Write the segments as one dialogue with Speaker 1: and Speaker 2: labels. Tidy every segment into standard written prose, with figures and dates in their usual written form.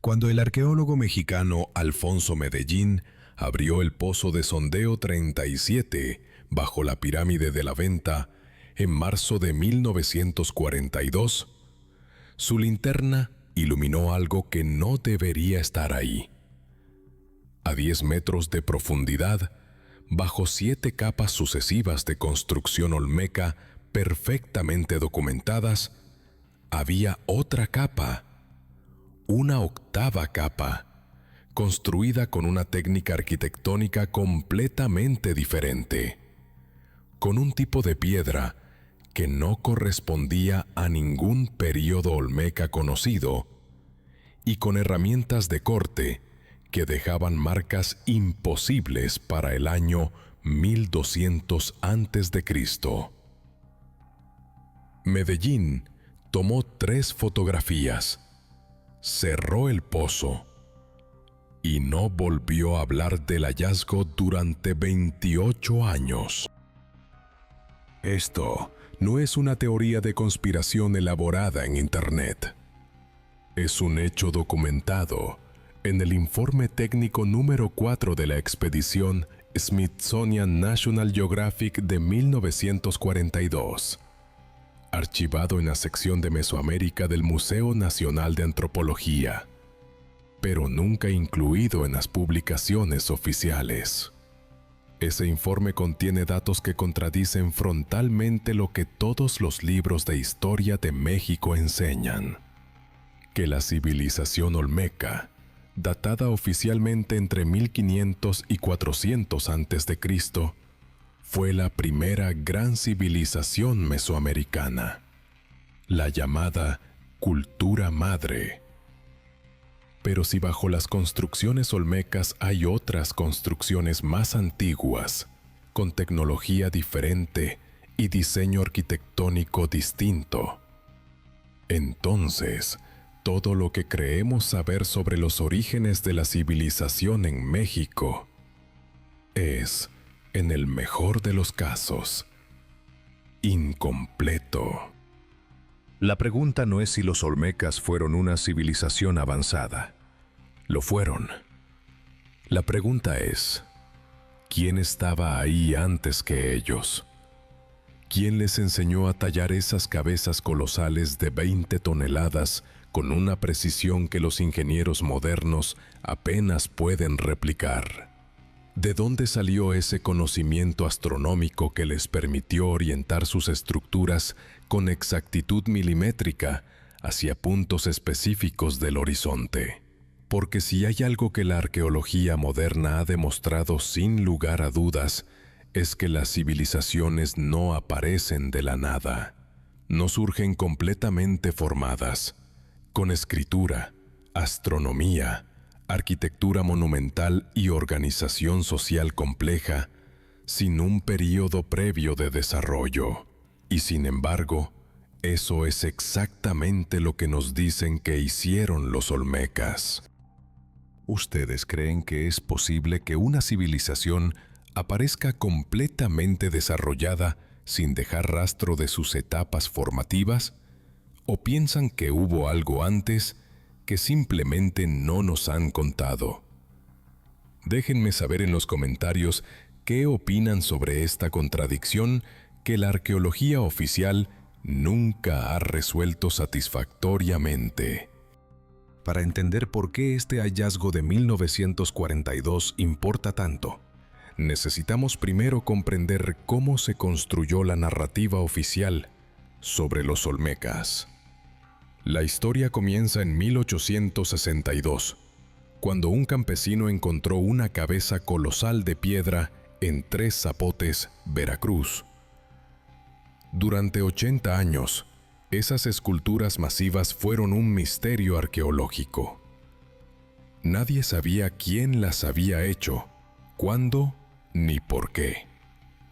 Speaker 1: Cuando el arqueólogo mexicano Alfonso Medellín abrió el pozo de sondeo 37 bajo la pirámide de la Venta en marzo de 1942, su linterna iluminó algo que no debería estar ahí. A 10 metros de profundidad, bajo 7 capas sucesivas de construcción olmeca perfectamente documentadas, había otra capa, una octava capa, construida con una técnica arquitectónica completamente diferente, con un tipo de piedra que no correspondía a ningún período olmeca conocido y con herramientas de corte que dejaban marcas imposibles para el año 1200 a.C. Medellín tomó 3 fotografías, cerró el pozo y no volvió a hablar del hallazgo durante 28 años. Esto no es una teoría de conspiración elaborada en Internet. Es un hecho documentado en el informe técnico número 4 de la expedición Smithsonian National Geographic de 1942, archivado en la sección de Mesoamérica del Museo Nacional de Antropología, pero nunca incluido en las publicaciones oficiales. Ese informe contiene datos que contradicen frontalmente lo que todos los libros de historia de México enseñan: que la civilización olmeca, datada oficialmente entre 1500 y 400 a.C., fue la primera gran civilización mesoamericana, la llamada cultura madre. Pero si bajo las construcciones olmecas hay otras construcciones más antiguas, con tecnología diferente y diseño arquitectónico distinto, entonces todo lo que creemos saber sobre los orígenes de la civilización en México es, en el mejor de los casos, incompleto.
Speaker 2: La pregunta no es si los olmecas fueron una civilización avanzada. Lo fueron. La pregunta es, ¿quién estaba ahí antes que ellos? ¿Quién les enseñó a tallar esas cabezas colosales de 20 toneladas con una precisión que los ingenieros modernos apenas pueden replicar? ¿De dónde salió ese conocimiento astronómico que les permitió orientar sus estructuras con exactitud milimétrica hacia puntos específicos del horizonte? Porque si hay algo que la arqueología moderna ha demostrado sin lugar a dudas, es que las civilizaciones no aparecen de la nada. No surgen completamente formadas, con escritura, astronomía, arquitectura monumental y organización social compleja, sin un período previo de desarrollo. Y sin embargo, eso es exactamente lo que nos dicen que hicieron los olmecas.
Speaker 1: ¿Ustedes creen que es posible que una civilización aparezca completamente desarrollada sin dejar rastro de sus etapas formativas? ¿O piensan que hubo algo antes que simplemente no nos han contado? Déjenme saber en los comentarios qué opinan sobre esta contradicción que la arqueología oficial nunca ha resuelto satisfactoriamente. Para entender por qué este hallazgo de 1942 importa tanto, necesitamos primero comprender cómo se construyó la narrativa oficial sobre los olmecas. La historia comienza en 1862, cuando un campesino encontró una cabeza colosal de piedra en Tres Zapotes, Veracruz. Durante 80 años, esas esculturas masivas fueron un misterio arqueológico. Nadie sabía quién las había hecho, cuándo ni por qué.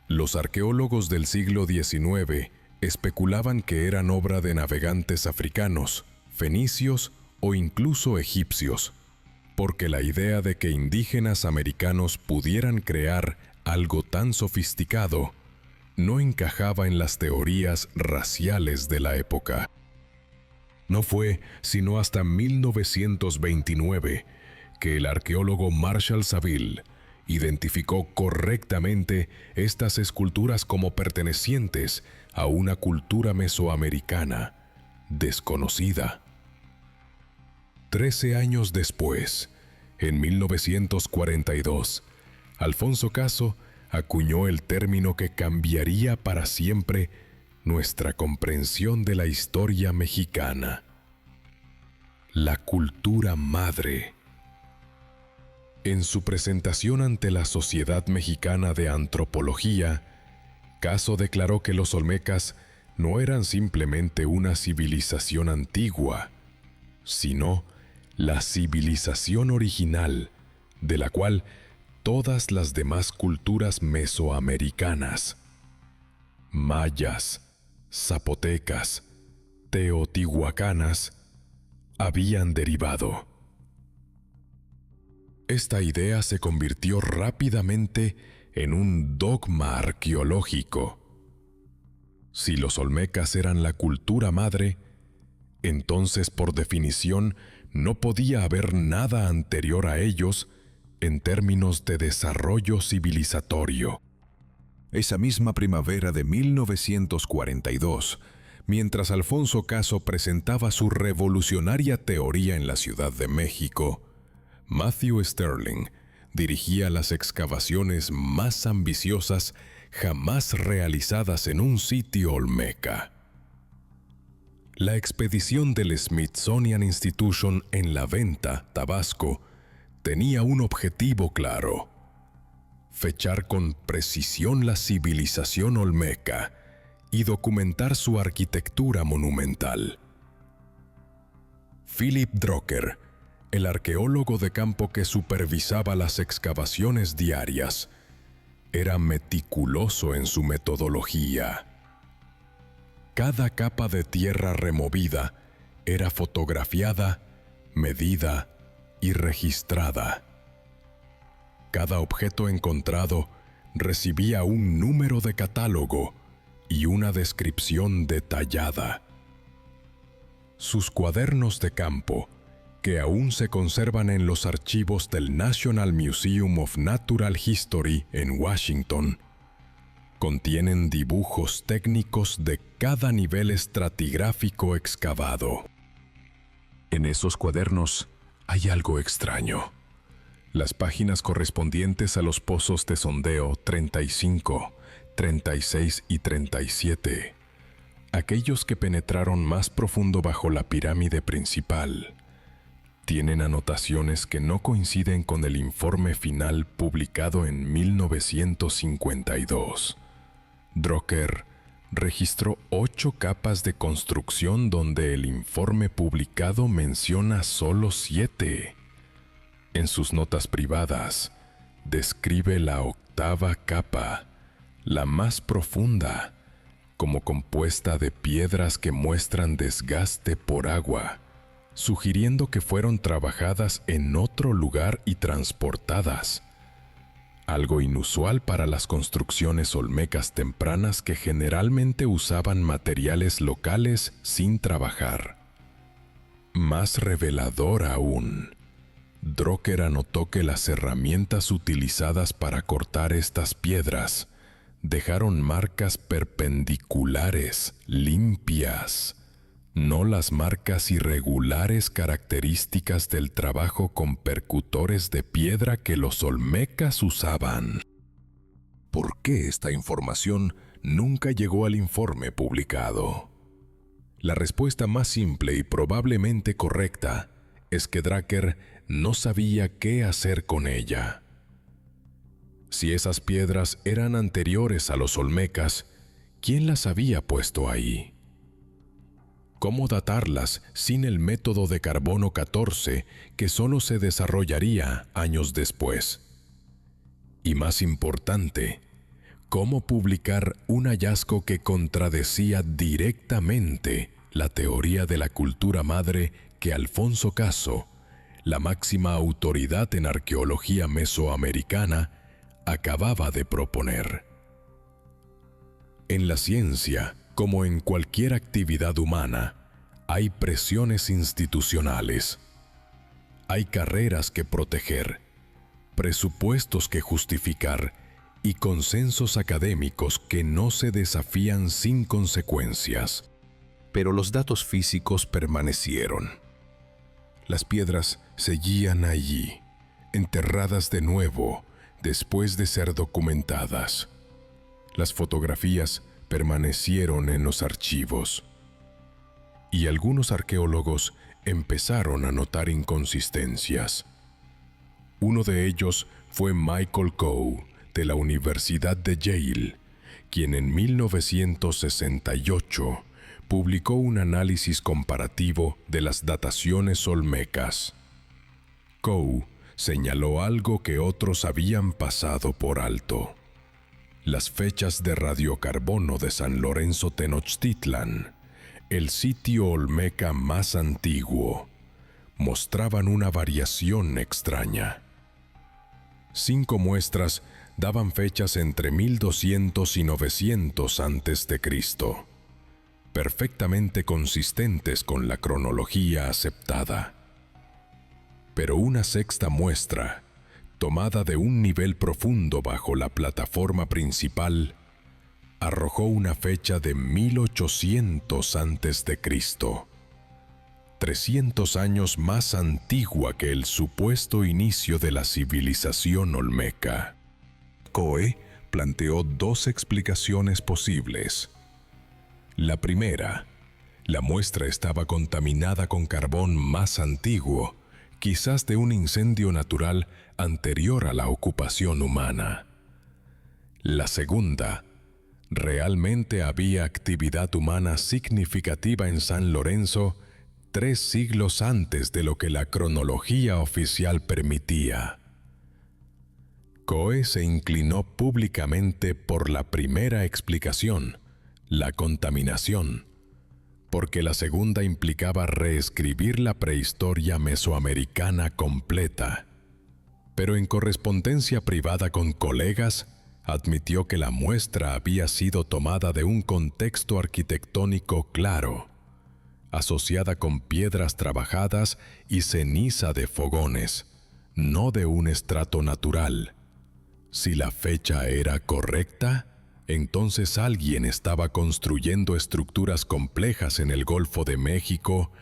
Speaker 1: Los arqueólogos del siglo XIX especulaban que eran obra de navegantes africanos, fenicios o incluso egipcios, porque la idea de que indígenas americanos pudieran crear algo tan sofisticado no encajaba en las teorías raciales de la época. No fue sino hasta 1929 que el arqueólogo Marshall Saville identificó correctamente estas esculturas como pertenecientes a una cultura mesoamericana desconocida. 13 años después, en 1942, Alfonso Caso acuñó el término que cambiaría para siempre nuestra comprensión de la historia mexicana: la cultura madre. En su presentación ante la Sociedad Mexicana de Antropología, Caso declaró que los olmecas no eran simplemente una civilización antigua, sino la civilización original, de la cual todas las demás culturas mesoamericanas, mayas, zapotecas, teotihuacanas, habían derivado. Esta idea se convirtió rápidamente en un dogma arqueológico. Si los olmecas eran la cultura madre, entonces por definición no podía haber nada anterior a ellos en términos de desarrollo civilizatorio. Esa misma primavera de 1942, mientras Alfonso Caso presentaba su revolucionaria teoría en la Ciudad de México, Matthew Sterling dirigía las excavaciones más ambiciosas jamás realizadas en un sitio olmeca. La expedición del Smithsonian Institution en La Venta, Tabasco, tenía un objetivo claro: fechar con precisión la civilización olmeca y documentar su arquitectura monumental. Philip Drucker, el arqueólogo de campo que supervisaba las excavaciones diarias, era meticuloso en su metodología. Cada capa de tierra removida era fotografiada, medida y registrada. Cada objeto encontrado recibía un número de catálogo y una descripción detallada. Sus cuadernos de campo, que aún se conservan en los archivos del National Museum of Natural History en Washington, contienen dibujos técnicos de cada nivel estratigráfico excavado. En esos cuadernos hay algo extraño. Las páginas correspondientes a los pozos de sondeo 35, 36 y 37, aquellos que penetraron más profundo bajo la pirámide principal, tienen anotaciones que no coinciden con el informe final publicado en 1952. Drucker registró 8 capas de construcción donde el informe publicado menciona solo 7. En sus notas privadas, describe la 8ª capa, la más profunda, como compuesta de piedras que muestran desgaste por agua, sugiriendo que fueron trabajadas en otro lugar y transportadas, algo inusual para las construcciones olmecas tempranas que generalmente usaban materiales locales sin trabajar. Más revelador aún, Drucker anotó que las herramientas utilizadas para cortar estas piedras dejaron marcas perpendiculares, limpias, no las marcas irregulares características del trabajo con percutores de piedra que los olmecas usaban. ¿Por qué esta información nunca llegó al informe publicado? La respuesta más simple y probablemente correcta es que Drucker no sabía qué hacer con ella. Si esas piedras eran anteriores a los olmecas, ¿quién las había puesto ahí? ¿Cómo datarlas sin el método de carbono 14 que solo se desarrollaría años después? Y más importante, ¿cómo publicar un hallazgo que contradecía directamente la teoría de la cultura madre que Alfonso Caso, la máxima autoridad en arqueología mesoamericana, acababa de proponer? En la ciencia, como en cualquier actividad humana, Hay presiones institucionales. Hay carreras que proteger, presupuestos que justificar y consensos académicos que no se desafían sin consecuencias. Pero los datos físicos permanecieron. Las piedras seguían allí, enterradas de nuevo después de ser documentadas. Las fotografías permanecieron en los archivos. Y algunos arqueólogos empezaron a notar inconsistencias. Uno de ellos fue Michael Coe, de la Universidad de Yale, quien en 1968 publicó un análisis comparativo de las dataciones olmecas. Coe señaló algo que otros habían pasado por alto. Las fechas de radiocarbono de San Lorenzo Tenochtitlan, el sitio olmeca más antiguo, mostraban una variación extraña. 5 muestras daban fechas entre 1200 y 900 a.C., perfectamente consistentes con la cronología aceptada. Pero una 6ª muestra, tomada de un nivel profundo bajo la plataforma principal, arrojó una fecha de 1800 a.C., 300 años más antigua que el supuesto inicio de la civilización olmeca. Coe planteó 2 explicaciones posibles. La primera, la muestra estaba contaminada con carbón más antiguo, quizás de un incendio natural anterior a la ocupación humana. La segunda, realmente había actividad humana significativa en San Lorenzo 3 siglos antes de lo que la cronología oficial permitía. Coe se inclinó públicamente por la primera explicación, la contaminación, porque la segunda implicaba reescribir la prehistoria mesoamericana completa. Pero en correspondencia privada con colegas, admitió que la muestra había sido tomada de un contexto arquitectónico claro, asociada con piedras trabajadas y ceniza de fogones, no de un estrato natural. Si la fecha era correcta, entonces alguien estaba construyendo estructuras complejas en el Golfo de México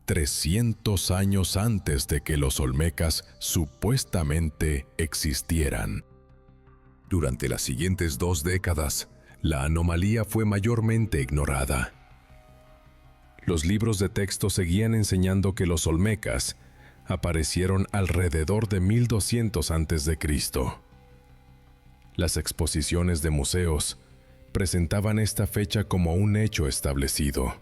Speaker 1: 300 años antes de que los olmecas supuestamente existieran. Durante las siguientes 2 décadas, la anomalía fue mayormente ignorada. Los libros de texto seguían enseñando que los olmecas aparecieron alrededor de 1200 a.C. Las exposiciones de museos presentaban esta fecha como un hecho establecido.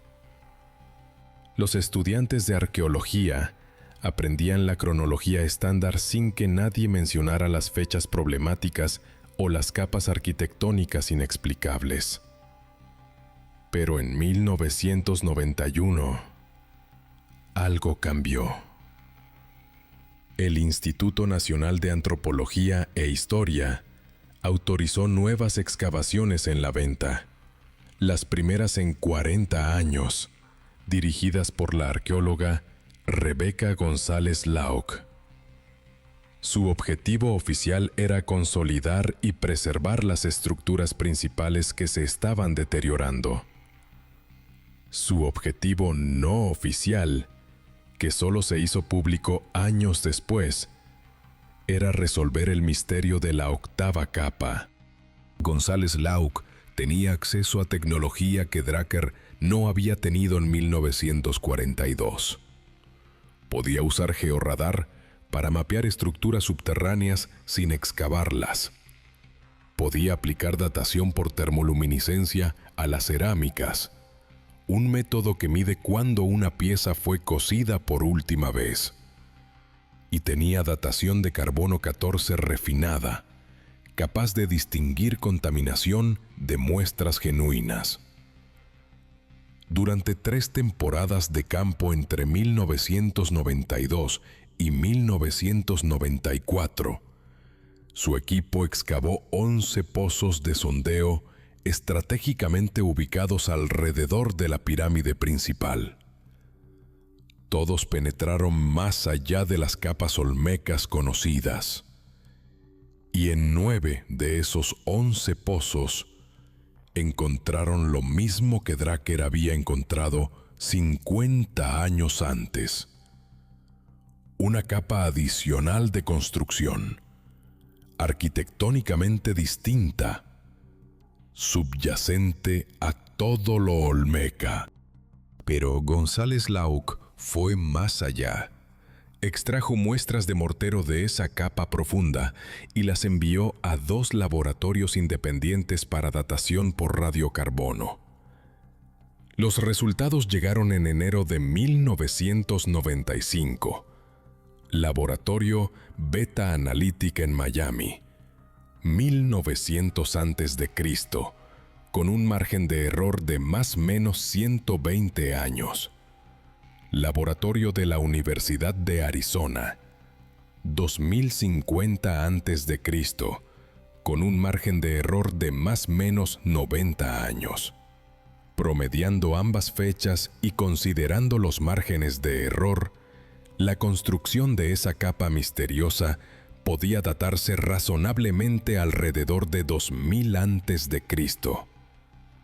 Speaker 1: Los estudiantes de arqueología aprendían la cronología estándar sin que nadie mencionara las fechas problemáticas o las capas arquitectónicas inexplicables. Pero en 1991, algo cambió. El Instituto Nacional de Antropología e Historia autorizó nuevas excavaciones en la venta, las primeras en 40 años, dirigidas por la arqueóloga Rebeca González Lauck. Su objetivo oficial era consolidar y preservar las estructuras principales que se estaban deteriorando. Su objetivo no oficial, que solo se hizo público años después, era resolver el misterio de la 8ª capa. González Lauck tenía acceso a tecnología que Drucker no había tenido en 1942. Podía usar georradar para mapear estructuras subterráneas sin excavarlas. Podía aplicar datación por termoluminiscencia a las cerámicas, un método que mide cuándo una pieza fue cocida por última vez. Y tenía datación de carbono 14 refinada, capaz de distinguir contaminación de muestras genuinas. Durante 3 temporadas de campo entre 1992 y 1994, su equipo excavó 11 pozos de sondeo estratégicamente ubicados alrededor de la pirámide principal. Todos penetraron más allá de las capas olmecas conocidas. Y en 9 de esos 11 pozos encontraron lo mismo que Dracker había encontrado 50 años antes. Una capa adicional de construcción, arquitectónicamente distinta, subyacente a todo lo olmeca. Pero González Lauc fue más allá. Extrajo muestras de mortero de esa capa profunda y las envió a 2 laboratorios independientes para datación por radiocarbono. Los resultados llegaron en enero de 1995. Laboratorio Beta Analytic en Miami, 1900 a.C., con un margen de error de más o menos 120 años. Laboratorio de la Universidad de Arizona, 2050 a.C., con un margen de error de más o menos 90 años. Promediando ambas fechas y considerando los márgenes de error, la construcción de esa capa misteriosa podía datarse razonablemente alrededor de 2000 a.C.,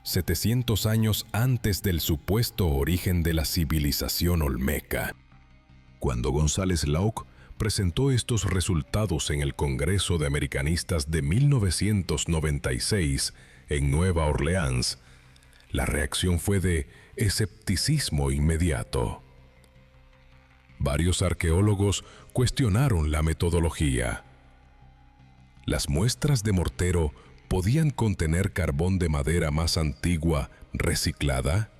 Speaker 1: 700 años antes del supuesto origen de la civilización olmeca. Cuando González Lauc presentó estos resultados en el Congreso de Americanistas de 1996 en Nueva Orleans, la reacción fue de escepticismo inmediato. Varios arqueólogos cuestionaron la metodología. Las muestras de mortero podían contener carbón de madera más antigua reciclada.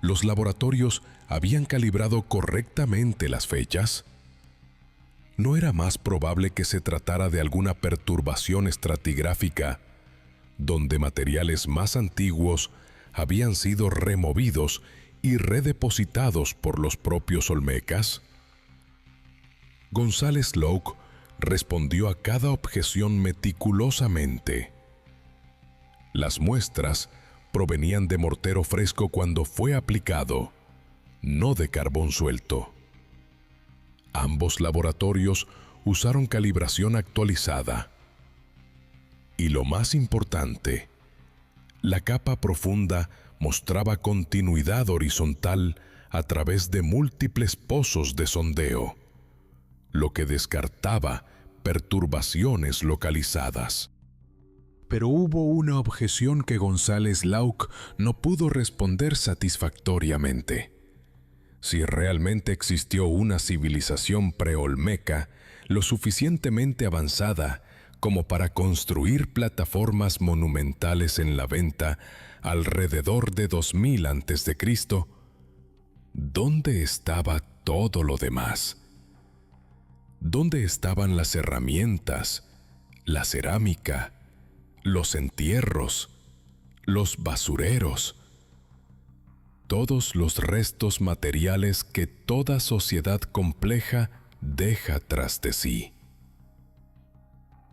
Speaker 1: ¿Los laboratorios habían calibrado correctamente las fechas? ¿No era más probable que se tratara de alguna perturbación estratigráfica, donde materiales más antiguos habían sido removidos y redepositados por los propios olmecas? González Lauc respondió a cada objeción meticulosamente. Las muestras provenían de mortero fresco cuando fue aplicado, no de carbón suelto. Ambos laboratorios usaron calibración actualizada. Y lo más importante, la capa profunda mostraba continuidad horizontal a través de múltiples pozos de sondeo, lo que descartaba perturbaciones localizadas. Pero hubo una objeción que González Lauc no pudo responder satisfactoriamente. Si realmente existió una civilización preolmeca lo suficientemente avanzada como para construir plataformas monumentales en la venta alrededor de 2000 a.C., ¿dónde estaba todo lo demás? ¿Dónde estaban las herramientas, la cerámica, los entierros, los basureros? Todos los restos materiales que toda sociedad compleja deja tras de sí.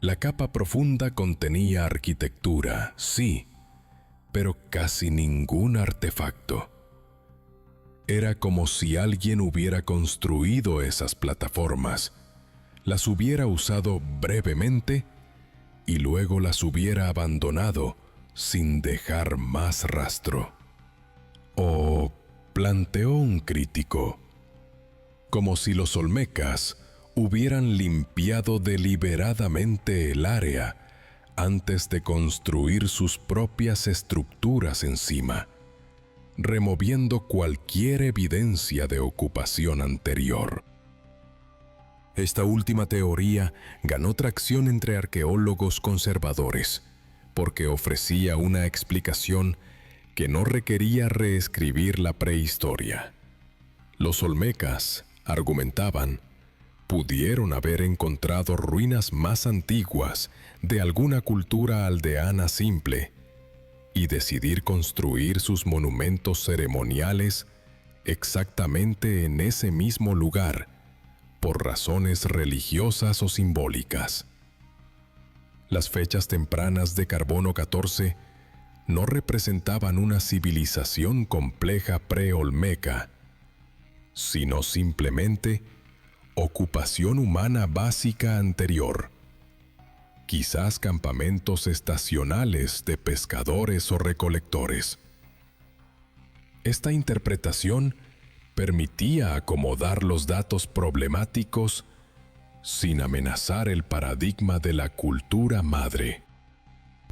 Speaker 1: La capa profunda contenía arquitectura, sí, pero casi ningún artefacto. Era como si alguien hubiera construido esas plataformas, las hubiera usado brevemente y luego las hubiera abandonado sin dejar más rastro. O, planteó un crítico, como si los olmecas hubieran limpiado deliberadamente el área antes de construir sus propias estructuras encima, removiendo cualquier evidencia de ocupación anterior. Esta última teoría ganó tracción entre arqueólogos conservadores, porque ofrecía una explicación que no requería reescribir la prehistoria. Los olmecas, argumentaban, pudieron haber encontrado ruinas más antiguas de alguna cultura aldeana simple y decidir construir sus monumentos ceremoniales exactamente en ese mismo lugar por razones religiosas o simbólicas. Las fechas tempranas de carbono 14 no representaban una civilización compleja pre-olmeca. sino simplemente ocupación humana básica anterior. Quizás campamentos estacionales de pescadores o recolectores. Esta interpretación permitía acomodar los datos problemáticos sin amenazar el paradigma de la cultura madre.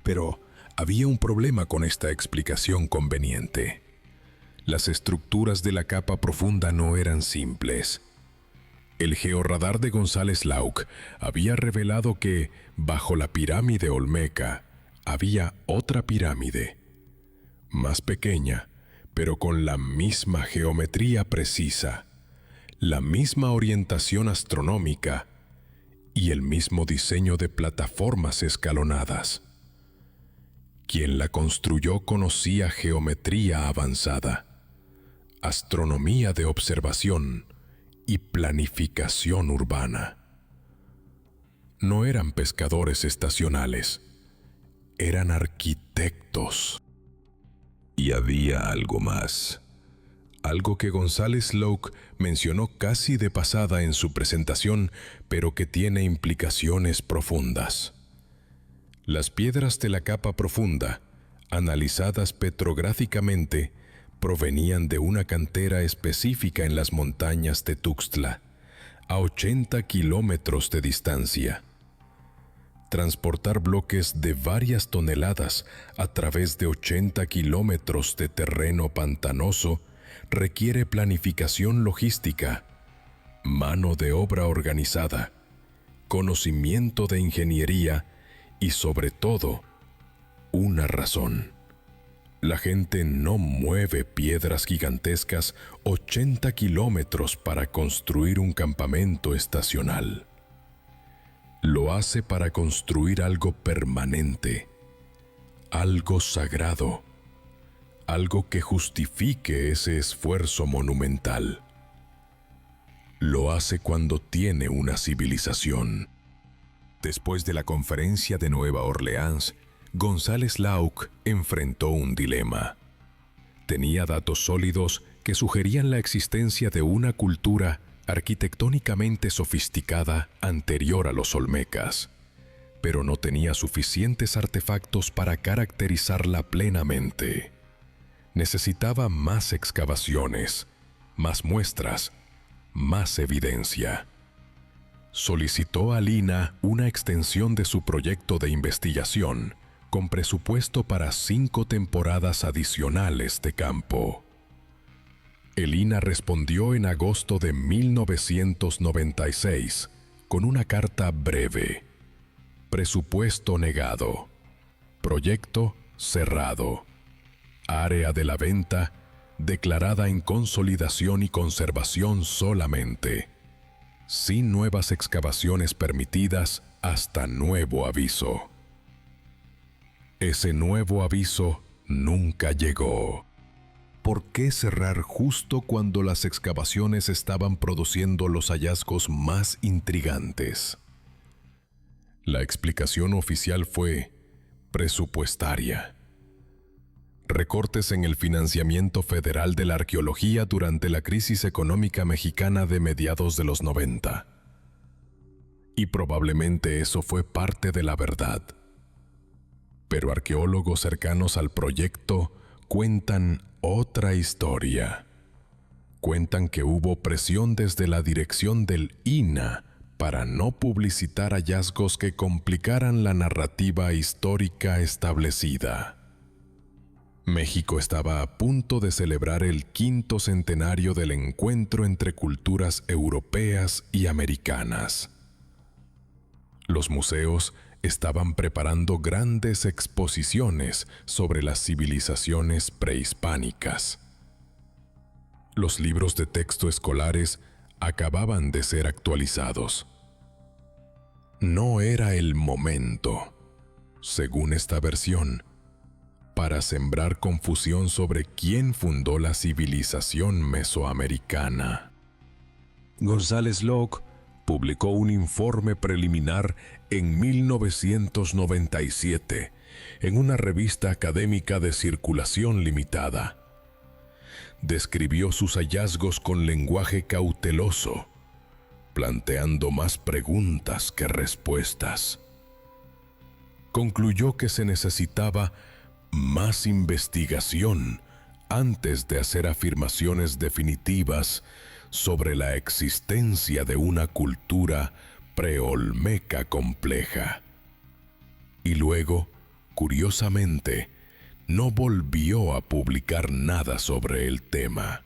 Speaker 1: Pero había un problema con esta explicación conveniente. Las estructuras de la capa profunda no eran simples. El georradar de González Lauc había revelado que, bajo la pirámide Olmeca, había otra pirámide, más pequeña, pero con la misma geometría precisa, la misma orientación astronómica y el mismo diseño de plataformas escalonadas. Quien la construyó conocía geometría avanzada, astronomía de observación y planificación urbana. No eran pescadores estacionales, eran arquitectos. Y había algo más, algo que González Lauc mencionó casi de pasada en su presentación, pero que tiene implicaciones profundas. Las piedras de la capa profunda, analizadas petrográficamente, provenían de una cantera específica en las montañas de Tuxtla, a 80 kilómetros de distancia. Transportar bloques de varias toneladas a través de 80 kilómetros de terreno pantanoso requiere planificación logística, mano de obra organizada, conocimiento de ingeniería y, sobre todo, una razón. La gente no mueve piedras gigantescas 80 kilómetros para construir un campamento estacional. Lo hace para construir algo permanente, algo sagrado, algo que justifique ese esfuerzo monumental. Lo hace cuando tiene una civilización. Después de la conferencia de Nueva Orleans, González Lauc enfrentó un dilema. Tenía datos sólidos que sugerían la existencia de una cultura arquitectónicamente sofisticada anterior a los olmecas, pero no tenía suficientes artefactos para caracterizarla plenamente. Necesitaba más excavaciones, más muestras, más evidencia. Solicitó a Lina una extensión de su proyecto de investigación, con presupuesto para 5 temporadas adicionales de campo. El INA respondió en agosto de 1996 con una carta breve. Presupuesto negado. Proyecto cerrado. Área de la venta declarada en consolidación y conservación solamente, sin nuevas excavaciones permitidas hasta nuevo aviso. Ese nuevo aviso nunca llegó. ¿Por qué cerrar justo cuando las excavaciones estaban produciendo los hallazgos más intrigantes? La explicación oficial fue presupuestaria. Recortes en el financiamiento federal de la arqueología durante la crisis económica mexicana de mediados de los 90. Y probablemente eso fue parte de la verdad. Pero arqueólogos cercanos al proyecto cuentan otra historia. Cuentan que hubo presión desde la dirección del INA para no publicitar hallazgos que complicaran la narrativa histórica establecida. México estaba a punto de celebrar el 5º centenario del encuentro entre culturas europeas y americanas. Los museos estaban preparando grandes exposiciones sobre las civilizaciones prehispánicas. Los libros de texto escolares acababan de ser actualizados. No era el momento, según esta versión, para sembrar confusión sobre quién fundó la civilización mesoamericana. González Lauc publicó un informe preliminar en 1997 en una revista académica de circulación limitada.
Speaker 2: describió sus hallazgos con lenguaje cauteloso, planteando más preguntas que respuestas. Concluyó que se necesitaba más investigación antes de hacer afirmaciones definitivas sobre la existencia de una cultura preolmeca compleja. Y luego, curiosamente, no volvió a publicar nada sobre el tema.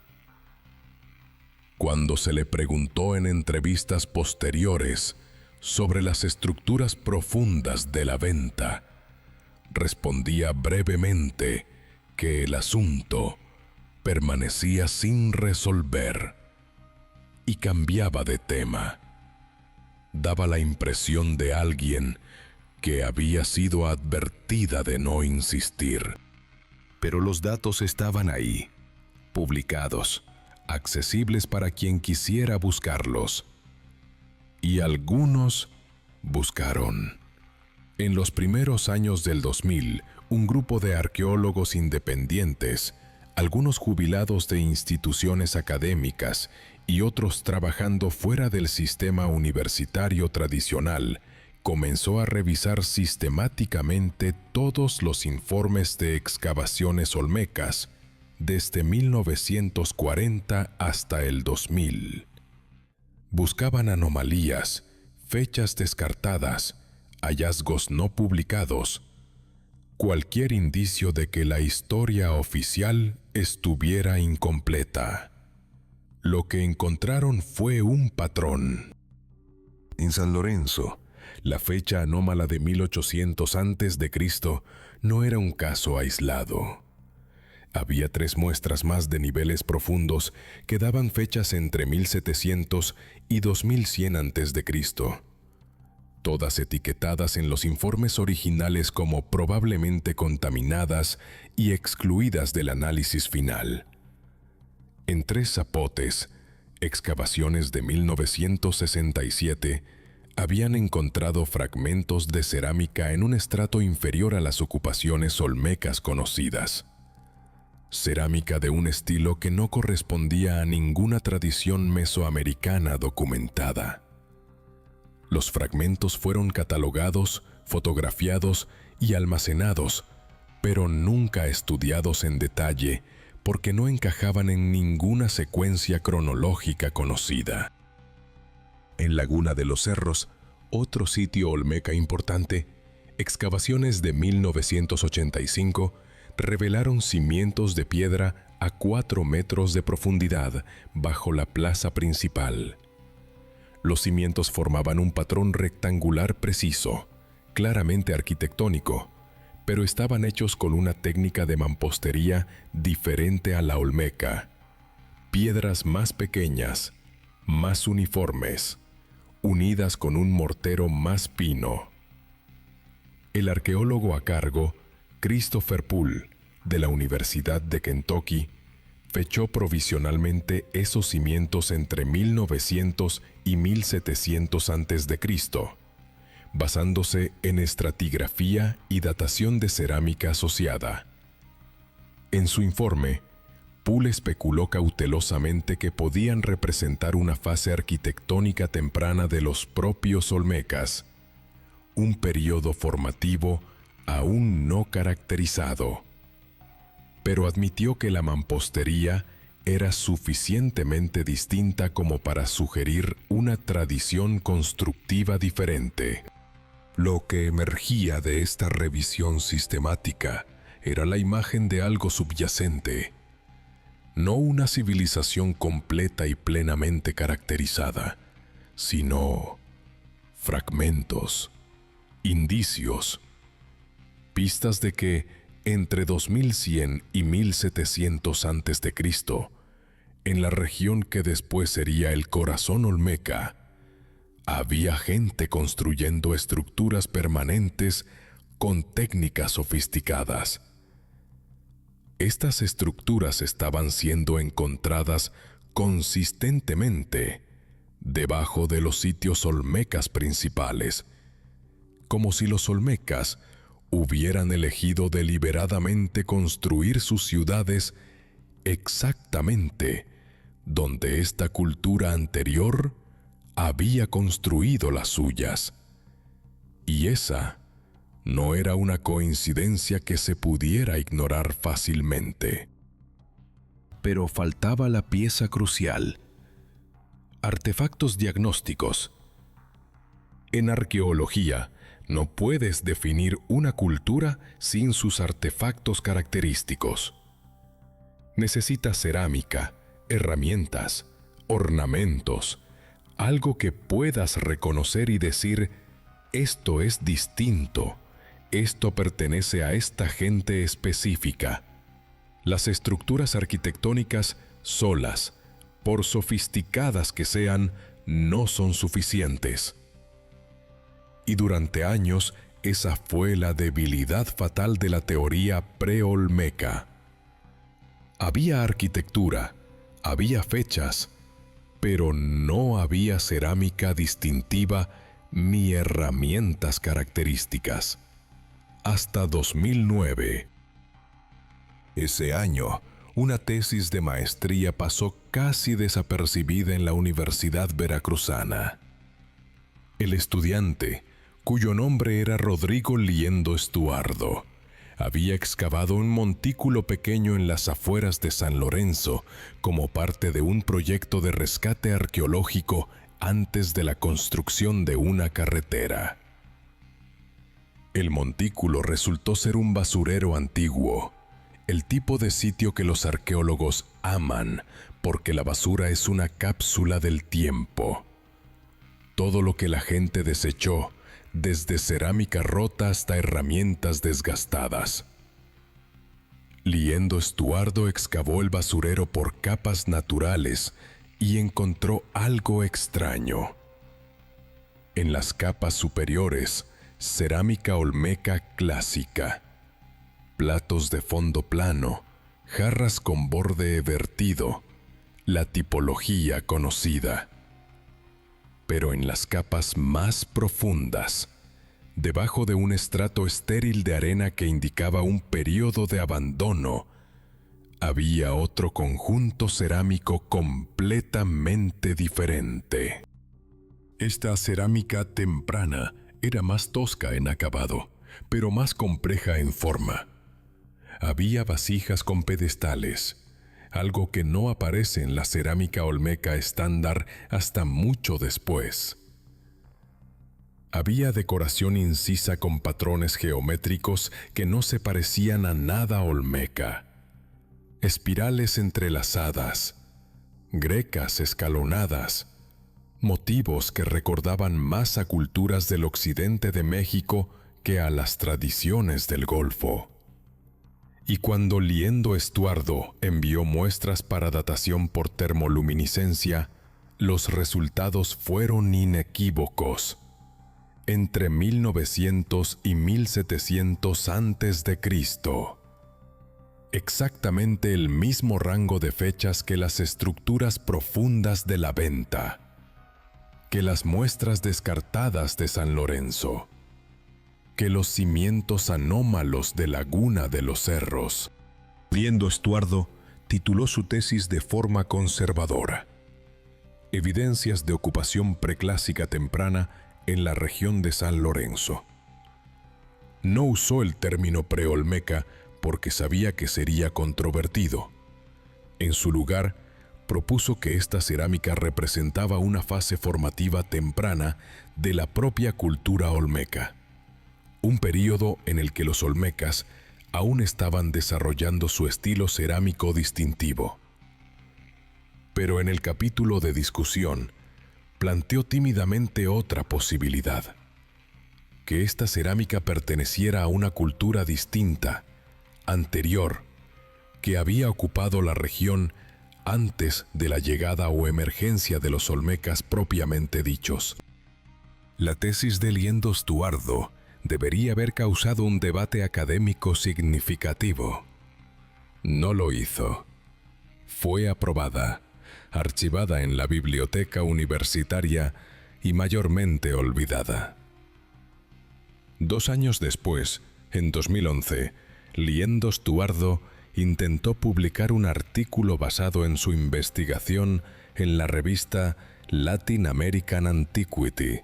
Speaker 2: Cuando se le preguntó en entrevistas posteriores sobre las estructuras profundas de la venta, respondía brevemente que el asunto permanecía sin resolver y cambiaba de tema. Daba la impresión de alguien que había sido advertida de no insistir.
Speaker 1: Pero los datos estaban ahí, publicados, accesibles para quien quisiera buscarlos. Y algunos buscaron. En los primeros años del 2000, un grupo de arqueólogos independientes, algunos jubilados de instituciones académicas y otros trabajando fuera del sistema universitario tradicional, comenzó a revisar sistemáticamente todos los informes de excavaciones olmecas desde 1940 hasta el 2000. Buscaban anomalías, fechas descartadas, hallazgos no publicados, cualquier indicio de que la historia oficial estuviera incompleta. Lo que encontraron fue un patrón. En San Lorenzo, la fecha anómala de 1800 a.C. no era un caso aislado. Había 3 muestras más de niveles profundos que daban fechas entre 1700 y 2100 a.C., todas etiquetadas en los informes originales como probablemente contaminadas y excluidas del análisis final. En 3 zapotes, excavaciones de 1967, habían encontrado fragmentos de cerámica en un estrato inferior a las ocupaciones olmecas conocidas. Cerámica de un estilo que no correspondía a ninguna tradición mesoamericana documentada. Los fragmentos fueron catalogados, fotografiados y almacenados, pero nunca estudiados en detalle porque no encajaban en ninguna secuencia cronológica conocida. En Laguna de los Cerros, otro sitio olmeca importante, excavaciones de 1985 revelaron cimientos de piedra a 4 metros de profundidad bajo la plaza principal. Los cimientos formaban un patrón rectangular preciso, claramente arquitectónico, pero estaban hechos con una técnica de mampostería diferente a la olmeca. Piedras más pequeñas, más uniformes, unidas con un mortero más fino. El arqueólogo a cargo, Christopher Poole, de la Universidad de Kentucky, fechó provisionalmente esos cimientos entre 1900 y 1700 a.C., basándose en estratigrafía y datación de cerámica asociada. En su informe, Poole especuló cautelosamente que podían representar una fase arquitectónica temprana de los propios olmecas, un periodo formativo aún no caracterizado. Pero admitió que la mampostería era suficientemente distinta como para sugerir una tradición constructiva diferente. Lo que emergía de esta revisión sistemática era la imagen de algo subyacente, no una civilización completa y plenamente caracterizada, sino fragmentos, indicios, pistas de que entre 2100 y 1700 a.C., en la región que después sería el corazón olmeca, había gente construyendo estructuras permanentes con técnicas sofisticadas. Estas estructuras estaban siendo encontradas consistentemente debajo de los sitios olmecas principales, como si los olmecas hubieran elegido deliberadamente construir sus ciudades exactamente donde esta cultura anterior había construido las suyas. Y esa no era una coincidencia que se pudiera ignorar fácilmente. Pero faltaba la pieza crucial: artefactos diagnósticos. En arqueología, no puedes definir una cultura sin sus artefactos característicos. Necesitas cerámica, herramientas, ornamentos, algo que puedas reconocer y decir: esto es distinto, esto pertenece a esta gente específica. Las estructuras arquitectónicas solas, por sofisticadas que sean, no son suficientes. Y durante años, esa fue la debilidad fatal de la teoría preolmeca. Había arquitectura, había fechas, pero no había cerámica distintiva ni herramientas características. Hasta 2009. Ese año, una tesis de maestría pasó casi desapercibida en la Universidad Veracruzana. El estudiante, cuyo nombre era Rodrigo Liendo Estuardo, había excavado un montículo pequeño en las afueras de San Lorenzo como parte de un proyecto de rescate arqueológico antes de la construcción de una carretera. El montículo resultó ser un basurero antiguo, el tipo de sitio que los arqueólogos aman porque la basura es una cápsula del tiempo. Todo lo que la gente desechó, desde cerámica rota hasta herramientas desgastadas. Liendo Estuardo excavó el basurero por capas naturales y encontró algo extraño. En las capas superiores, cerámica olmeca clásica, platos de fondo plano, jarras con borde vertido, la tipología conocida. Pero en las capas más profundas, debajo de un estrato estéril de arena que indicaba un periodo de abandono, había otro conjunto cerámico completamente diferente. Esta cerámica temprana era más tosca en acabado, pero más compleja en forma. Había vasijas con pedestales, algo que no aparece en la cerámica olmeca estándar hasta mucho después. Había decoración incisa con patrones geométricos que no se parecían a nada olmeca. Espirales entrelazadas, grecas escalonadas, motivos que recordaban más a culturas del occidente de México que a las tradiciones del Golfo. Y cuando Liendo Estuardo envió muestras para datación por termoluminiscencia, los resultados fueron inequívocos. Entre 1900 y 1700 a.C., exactamente el mismo rango de fechas que las estructuras profundas de la Venta, que las muestras descartadas de San Lorenzo, que los cimientos anómalos de Laguna de los Cerros. Liendo Estuardo tituló su tesis de forma conservadora: Evidencias de ocupación preclásica temprana en la región de San Lorenzo. No usó el término preolmeca porque sabía que sería controvertido. En su lugar, propuso que esta cerámica representaba una fase formativa temprana de la propia cultura olmeca, un período en el que los olmecas aún estaban desarrollando su estilo cerámico distintivo. Pero en el capítulo de discusión, planteó tímidamente otra posibilidad: que esta cerámica perteneciera a una cultura distinta, anterior, que había ocupado la región antes de la llegada o emergencia de los olmecas propiamente dichos. La tesis de Liendo Estuardo debería haber causado un debate académico significativo. No lo hizo. Fue aprobada, archivada en la biblioteca universitaria y mayormente olvidada. 2 años después, en 2011, Liendo Estuardo intentó publicar un artículo basado en su investigación en la revista Latin American Antiquity,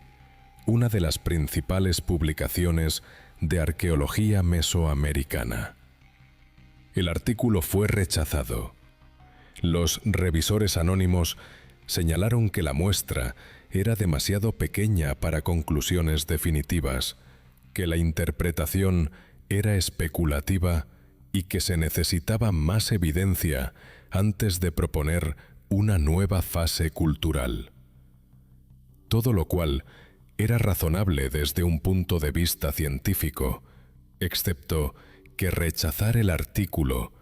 Speaker 1: una de las principales publicaciones de arqueología mesoamericana. El artículo fue rechazado. Los revisores anónimos señalaron que la muestra era demasiado pequeña para conclusiones definitivas, que la interpretación era especulativa y que se necesitaba más evidencia antes de proponer una nueva fase cultural. Todo lo cual era razonable desde un punto de vista científico, excepto que rechazar el artículo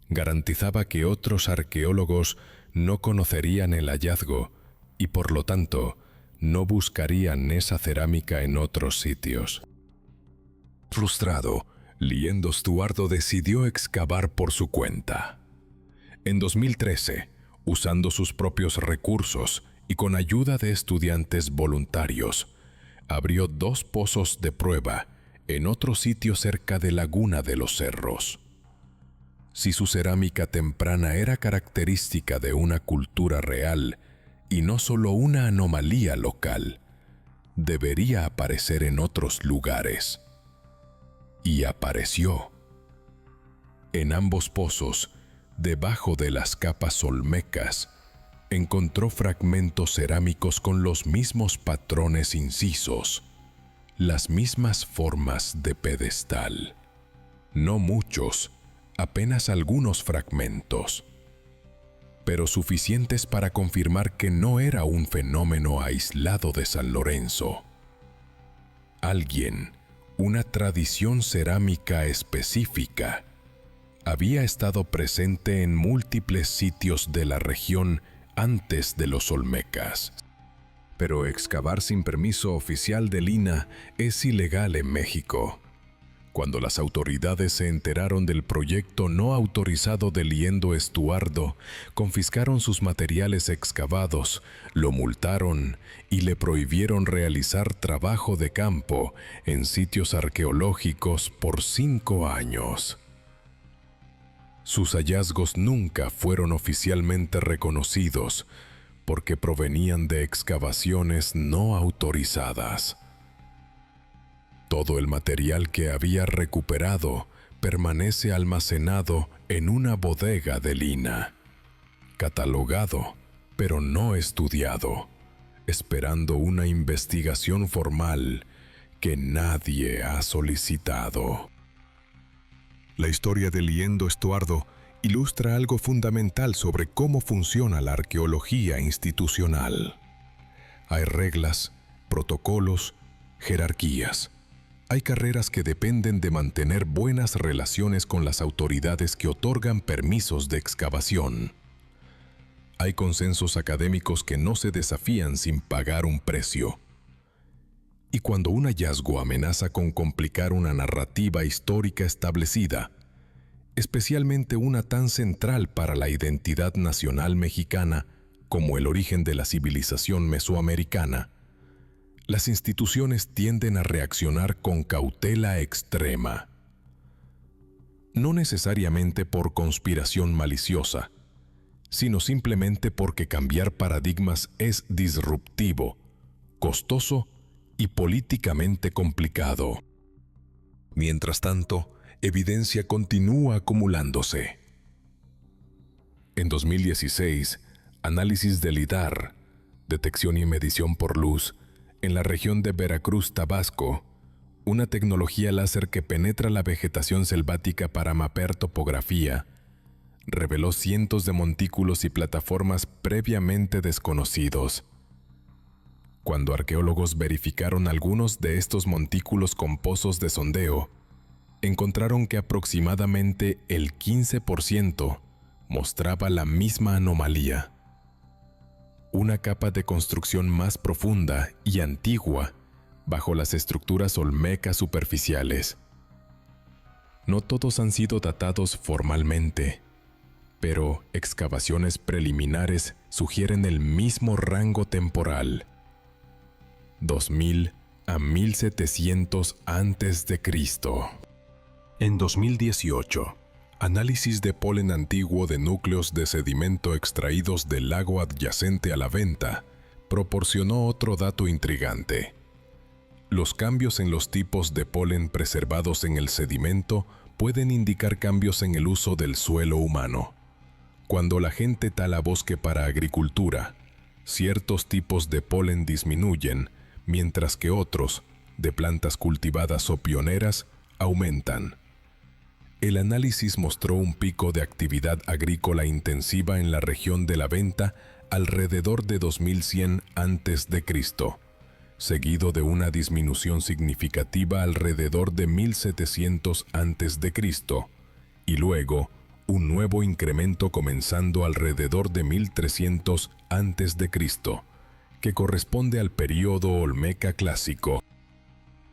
Speaker 1: garantizaba que otros arqueólogos no conocerían el hallazgo y por lo tanto no buscarían esa cerámica en otros sitios. Frustrado, Liendo Estuardo decidió excavar por su cuenta. En 2013, usando sus propios recursos y con ayuda de estudiantes voluntarios, abrió 2 pozos de prueba en otro sitio cerca de Laguna de los Cerros. Si su cerámica temprana era característica de una cultura real y no solo una anomalía local, debería aparecer en otros lugares. Y apareció. En ambos pozos, debajo de las capas olmecas, encontró fragmentos cerámicos con los mismos patrones incisos, las mismas formas de pedestal. No muchos, apenas algunos fragmentos, pero suficientes para confirmar que no era un fenómeno aislado de San Lorenzo. Alguien, una tradición cerámica específica, había estado presente en múltiples sitios de la región antes de los olmecas. Pero excavar sin permiso oficial del INAH es ilegal en México. Cuando las autoridades se enteraron del proyecto no autorizado de Liendo Estuardo, confiscaron sus materiales excavados, lo multaron y le prohibieron realizar trabajo de campo en sitios arqueológicos por 5 años. Sus hallazgos nunca fueron oficialmente reconocidos porque provenían de excavaciones no autorizadas. Todo el material que había recuperado permanece almacenado en una bodega de INAH, catalogado, pero no estudiado, esperando una investigación formal que nadie ha solicitado. La historia de Liendo Estuardo ilustra algo fundamental sobre cómo funciona la arqueología institucional. Hay reglas, protocolos, jerarquías. Hay carreras que dependen de mantener buenas relaciones con las autoridades que otorgan permisos de excavación. Hay consensos académicos que no se desafían sin pagar un precio. Y cuando un hallazgo amenaza con complicar una narrativa histórica establecida, especialmente una tan central para la identidad nacional mexicana como el origen de la civilización mesoamericana, las instituciones tienden a reaccionar con cautela extrema. No necesariamente por conspiración maliciosa, sino simplemente porque cambiar paradigmas es disruptivo, costoso y políticamente complicado. Mientras tanto, evidencia continúa acumulándose. En 2016, análisis de LIDAR, detección y medición por luz, en la región de Veracruz, Tabasco, una tecnología láser que penetra la vegetación selvática para mapear topografía, reveló cientos de montículos y plataformas previamente desconocidos. Cuando arqueólogos verificaron algunos de estos montículos con pozos de sondeo, encontraron que aproximadamente el 15% mostraba la misma anomalía. Una capa de construcción más profunda y antigua bajo las estructuras olmecas superficiales. No todos han sido datados formalmente, pero excavaciones preliminares sugieren el mismo rango temporal, 2000 a 1700 a.C. En 2018, Análisis de polen antiguo de núcleos de sedimento extraídos del lago adyacente a la venta proporcionó otro dato intrigante. Los cambios en los tipos de polen preservados en el sedimento pueden indicar cambios en el uso del suelo humano. Cuando la gente tala bosque para agricultura, ciertos tipos de polen disminuyen, mientras que otros, de plantas cultivadas o pioneras, aumentan. El análisis mostró un pico de actividad agrícola intensiva en la región de la venta alrededor de 2100 a.C., seguido de una disminución significativa alrededor de 1700 a.C., y luego un nuevo incremento comenzando alrededor de 1300 a.C., que corresponde al período Olmeca clásico.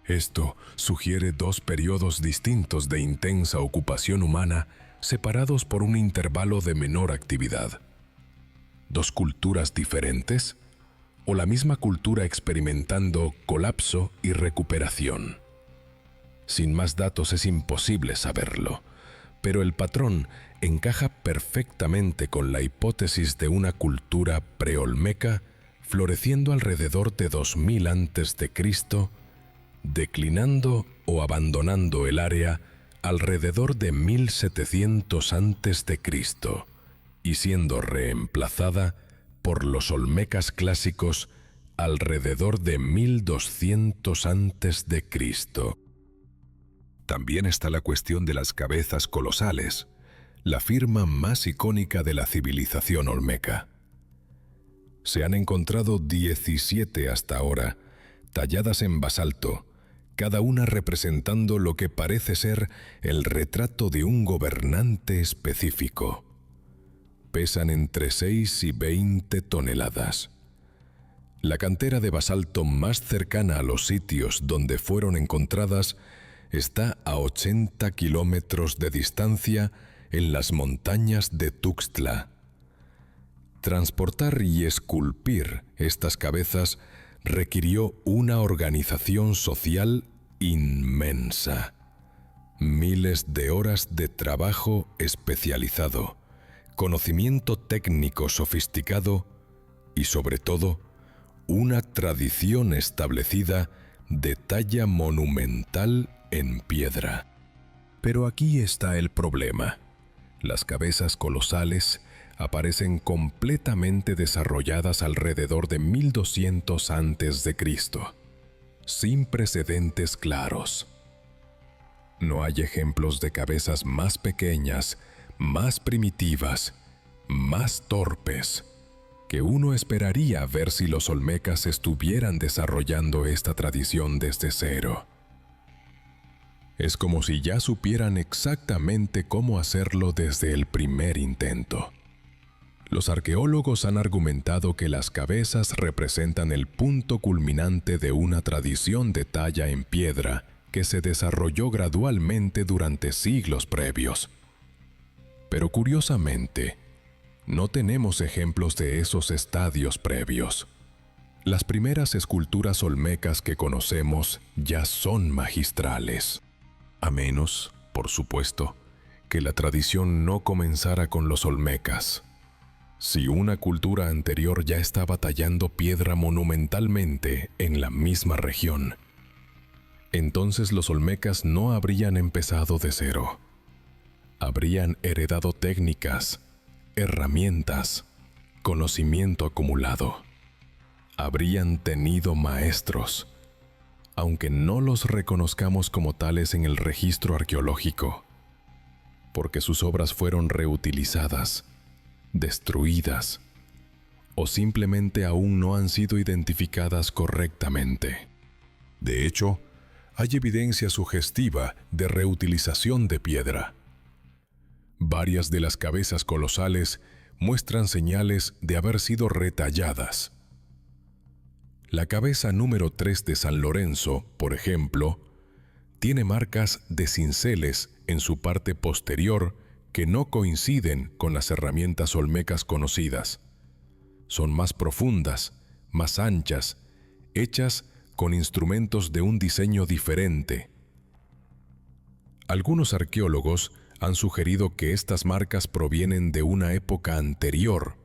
Speaker 1: Esto sugiere dos periodos distintos de intensa ocupación humana separados por un intervalo de menor actividad. ¿Dos culturas diferentes? ¿O la misma cultura experimentando colapso y recuperación? Sin más datos es imposible saberlo, pero el patrón encaja perfectamente con la hipótesis de una cultura preolmeca floreciendo alrededor de 2000 a.C., declinando o abandonando el área alrededor de 1700 a.C. y siendo reemplazada por los olmecas clásicos alrededor de 1200 a.C.
Speaker 2: También está la cuestión de las cabezas colosales, la firma más icónica de la civilización olmeca. Se han encontrado 17 hasta ahora, talladas en basalto, cada una representando lo que parece ser el retrato de un gobernante específico. Pesan entre 6 y 20 toneladas. La cantera de basalto más cercana a los sitios donde fueron encontradas está a 80 kilómetros de distancia en las montañas de Tuxtla. Transportar y esculpir estas cabezas requirió una organización social inmensa, miles de horas de trabajo especializado, conocimiento técnico sofisticado y, sobre todo, una tradición establecida de talla monumental en piedra. Pero aquí está el problema. Las cabezas colosales aparecen completamente desarrolladas alrededor de 1200 a.C., sin precedentes claros. No hay ejemplos de cabezas más pequeñas, más primitivas, más torpes, que uno esperaría ver si los olmecas estuvieran desarrollando esta tradición desde cero. Es como si ya supieran exactamente cómo hacerlo desde el primer intento. Los arqueólogos han argumentado que las cabezas representan el punto culminante de una tradición de talla en piedra que se desarrolló gradualmente durante siglos previos. Pero curiosamente, no tenemos ejemplos de esos estadios previos. Las primeras esculturas olmecas que conocemos ya son magistrales. A menos, por supuesto, que la tradición no comenzara con los olmecas. Si una cultura anterior ya estaba tallando piedra monumentalmente en la misma región, entonces los olmecas no habrían empezado de cero. Habrían heredado técnicas, herramientas, conocimiento acumulado. Habrían tenido maestros, aunque no los reconozcamos como tales en el registro arqueológico, porque sus obras fueron reutilizadas, destruidas, o simplemente aún no han sido identificadas correctamente. De hecho, hay evidencia sugestiva de reutilización de piedra. Varias de las cabezas colosales muestran señales de haber sido retalladas. La cabeza número 3 de San Lorenzo, por ejemplo, tiene marcas de cinceles en su parte posterior que no coinciden con las herramientas olmecas conocidas. Son más profundas, más anchas, hechas con instrumentos de un diseño diferente. Algunos arqueólogos
Speaker 1: han sugerido que estas marcas provienen de una época anterior,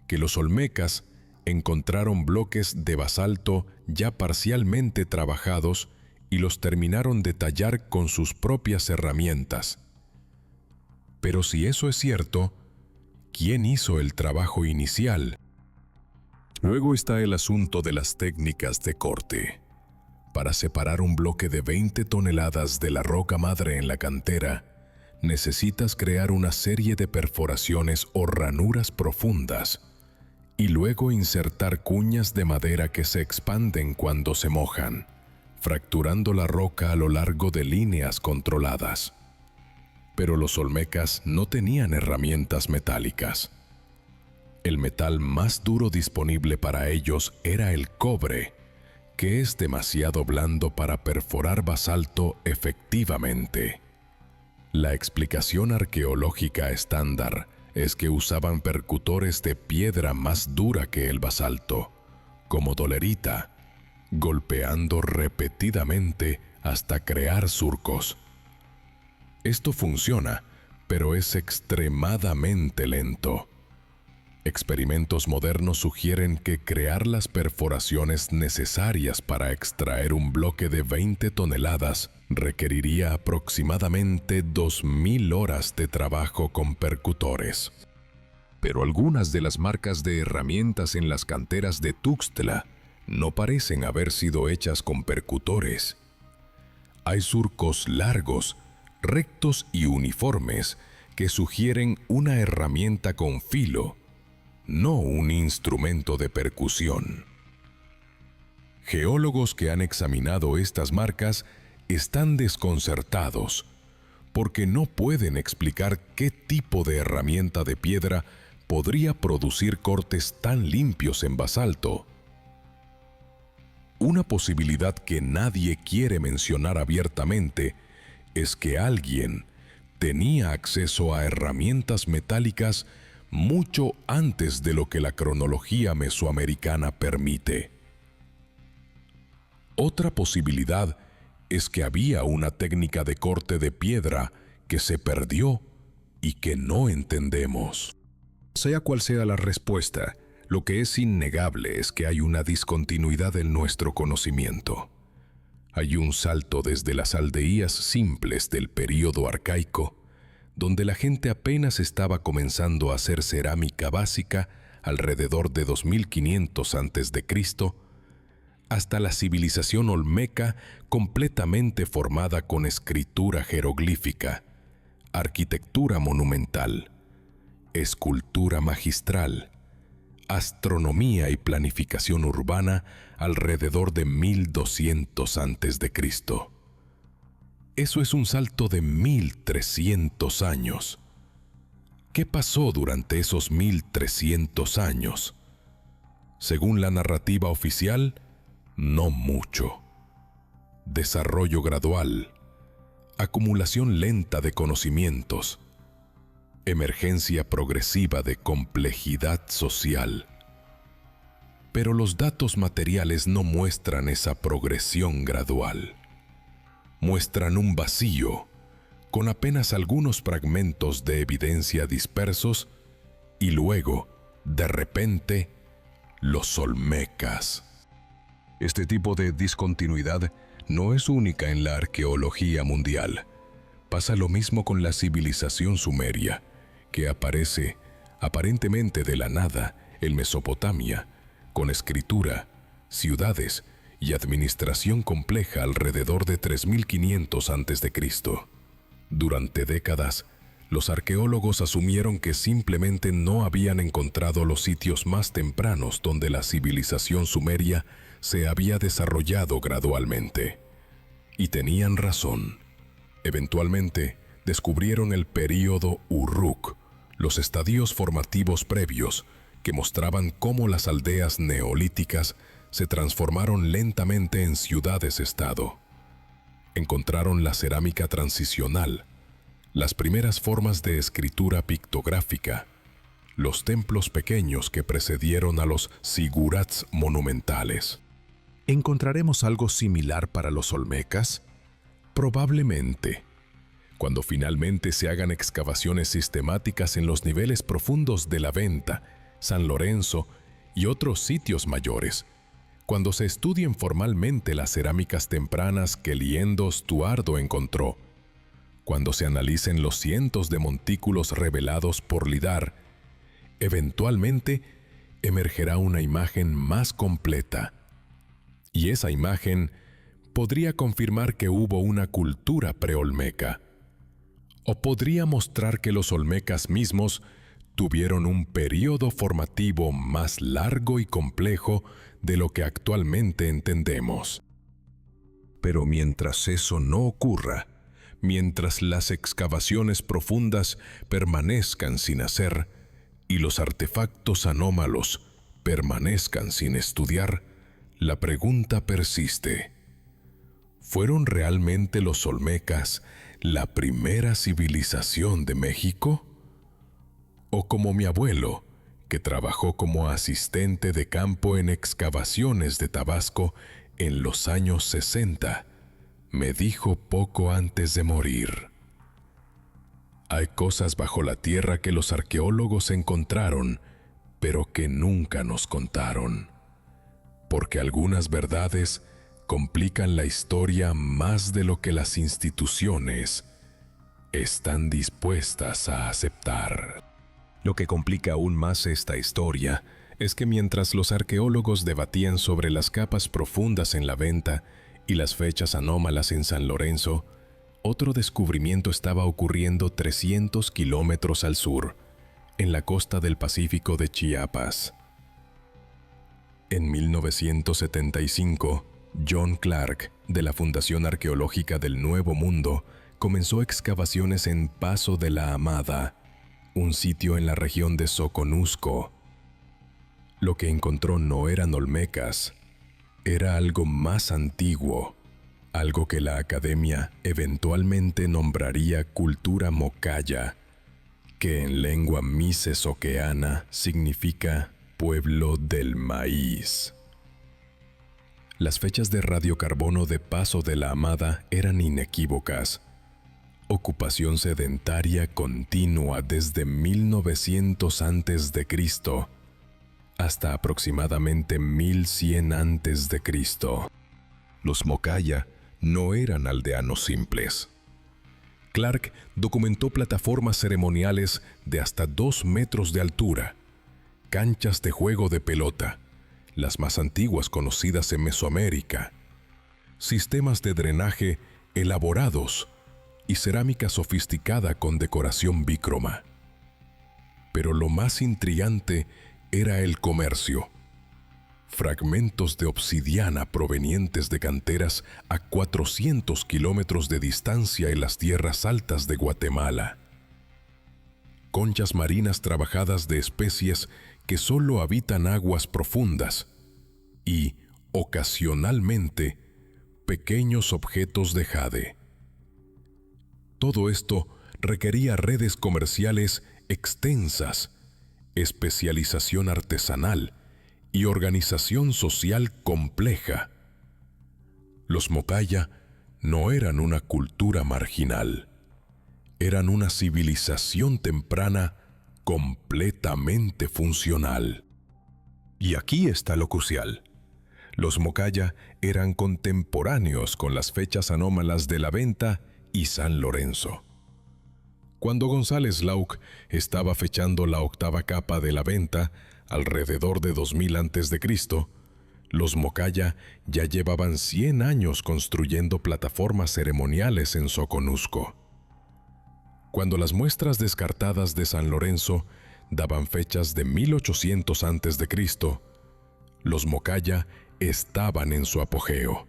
Speaker 1: que los olmecas encontraron bloques de basalto ya parcialmente trabajados y los terminaron de tallar con sus propias herramientas. Pero si eso es cierto, ¿quién hizo el trabajo inicial? Luego está el asunto de las técnicas de corte. Para separar un bloque de 20 toneladas de la roca madre en la cantera, necesitas crear una serie de perforaciones o ranuras profundas y luego insertar cuñas de madera que se expanden cuando se mojan, fracturando la roca a lo largo de líneas controladas. Pero los olmecas no tenían herramientas metálicas. El metal más duro disponible para ellos era el cobre, que es demasiado blando para perforar basalto efectivamente. La explicación arqueológica estándar es que usaban percutores de piedra más dura que el basalto, como dolerita, golpeando repetidamente hasta crear surcos. Esto funciona, pero es extremadamente lento. Experimentos modernos sugieren que crear las perforaciones necesarias para extraer un bloque de 20 toneladas requeriría aproximadamente 2000 horas de trabajo con percutores. Pero algunas de las marcas de herramientas en las canteras de Tuxtla no parecen haber sido hechas con percutores. Hay surcos largos, rectos y uniformes que sugieren una herramienta con filo, no un instrumento de percusión. Geólogos que han examinado estas marcas están desconcertados porque no pueden explicar qué tipo de herramienta de piedra podría producir cortes tan limpios en basalto. Una posibilidad que nadie quiere mencionar abiertamente es que alguien tenía acceso a herramientas metálicas mucho antes de lo que la cronología mesoamericana permite. Otra posibilidad es que había una técnica de corte de piedra que se perdió y que no entendemos. Sea cual sea la respuesta, lo que es innegable es que hay una discontinuidad en nuestro conocimiento. Hay un salto desde las aldeías simples del período arcaico, donde la gente apenas estaba comenzando a hacer cerámica básica alrededor de 2500 a.C., hasta la civilización olmeca completamente formada con escritura jeroglífica, arquitectura monumental, escultura magistral, astronomía y planificación urbana alrededor de 1200 a.C. Eso es un salto de 1300 años. ¿Qué pasó durante esos 1300 años? Según la narrativa oficial, no mucho. Desarrollo gradual, acumulación lenta de conocimientos, emergencia progresiva de complejidad social. Pero los datos materiales no muestran esa progresión gradual. Muestran un vacío, con apenas algunos fragmentos de evidencia dispersos, y luego, de repente, los olmecas. Este tipo de discontinuidad no es única en la arqueología mundial. Pasa lo mismo con la civilización sumeria, que aparece aparentemente de la nada en Mesopotamia, con escritura, ciudades y administración compleja alrededor de 3500 a.C. Durante décadas, los arqueólogos asumieron que simplemente no habían encontrado los sitios más tempranos donde la civilización sumeria se había desarrollado gradualmente. Y tenían razón. Eventualmente, descubrieron el período Uruk, los estadios formativos previos, que mostraban cómo las aldeas neolíticas se transformaron lentamente en ciudades-estado. Encontraron la cerámica transicional, las primeras formas de escritura pictográfica, los templos pequeños que precedieron a los zigurats monumentales. ¿Encontraremos algo similar para los olmecas? Probablemente. Cuando finalmente se hagan excavaciones sistemáticas en los niveles profundos de La Venta, San Lorenzo y otros sitios mayores, cuando se estudien formalmente las cerámicas tempranas que Liendo Stuardo encontró, cuando se analicen los cientos de montículos revelados por lidar, eventualmente emergerá una imagen más completa. Y esa imagen podría confirmar que hubo una cultura preolmeca, o podría mostrar que los olmecas mismos tuvieron un periodo formativo más largo y complejo de lo que actualmente entendemos. Pero mientras eso no ocurra, mientras las excavaciones profundas permanezcan sin hacer y los artefactos anómalos permanezcan sin estudiar, la pregunta persiste: ¿fueron realmente los olmecas la primera civilización de México? O como mi abuelo, que trabajó como asistente de campo en excavaciones de Tabasco en los años 60, me dijo poco antes de morir: hay cosas bajo la tierra que los arqueólogos encontraron, pero que nunca nos contaron, porque algunas verdades complican la historia más de lo que las instituciones están dispuestas a aceptar. Lo que complica aún más esta historia es que mientras los arqueólogos debatían sobre las capas profundas en La Venta y las fechas anómalas en San Lorenzo, otro descubrimiento estaba ocurriendo 300 kilómetros al sur, en la costa del Pacífico de Chiapas. En 1975, John Clark, de la Fundación Arqueológica del Nuevo Mundo, comenzó excavaciones en Paso de la Amada, un sitio en la región de Soconusco. Lo que encontró no eran olmecas, era algo más antiguo, algo que la academia eventualmente nombraría cultura mocaya, que en lengua misesoqueana significa pueblo del maíz. Las fechas de radiocarbono de Paso de la Amada eran inequívocas: ocupación sedentaria continua desde 1900 a.C. hasta aproximadamente 1100 a.C. Los mocaya no eran aldeanos simples. Clark documentó plataformas ceremoniales de hasta 2 metros de altura, canchas de juego de pelota, las más antiguas conocidas en Mesoamérica, sistemas de drenaje elaborados y cerámica sofisticada con decoración bícroma. Pero lo más intrigante era el comercio. Fragmentos de obsidiana provenientes de canteras a 400 kilómetros de distancia en las tierras altas de Guatemala. Conchas marinas trabajadas de especies que solo habitan aguas profundas y, ocasionalmente, pequeños objetos de jade. Todo esto requería redes comerciales extensas, especialización artesanal y organización social compleja. Los mocaya no eran una cultura marginal, eran una civilización temprana completamente funcional. Y aquí está lo crucial: los mocaya eran contemporáneos con las fechas anómalas de La Venta y San Lorenzo. Cuando González Lauc estaba fechando la 8ª capa de La Venta, alrededor de 2000 a.C., los mocaya ya llevaban 100 años construyendo plataformas ceremoniales en Soconusco. Cuando las muestras descartadas de San Lorenzo daban fechas de 1800 a.C., los mocaya estaban en su apogeo,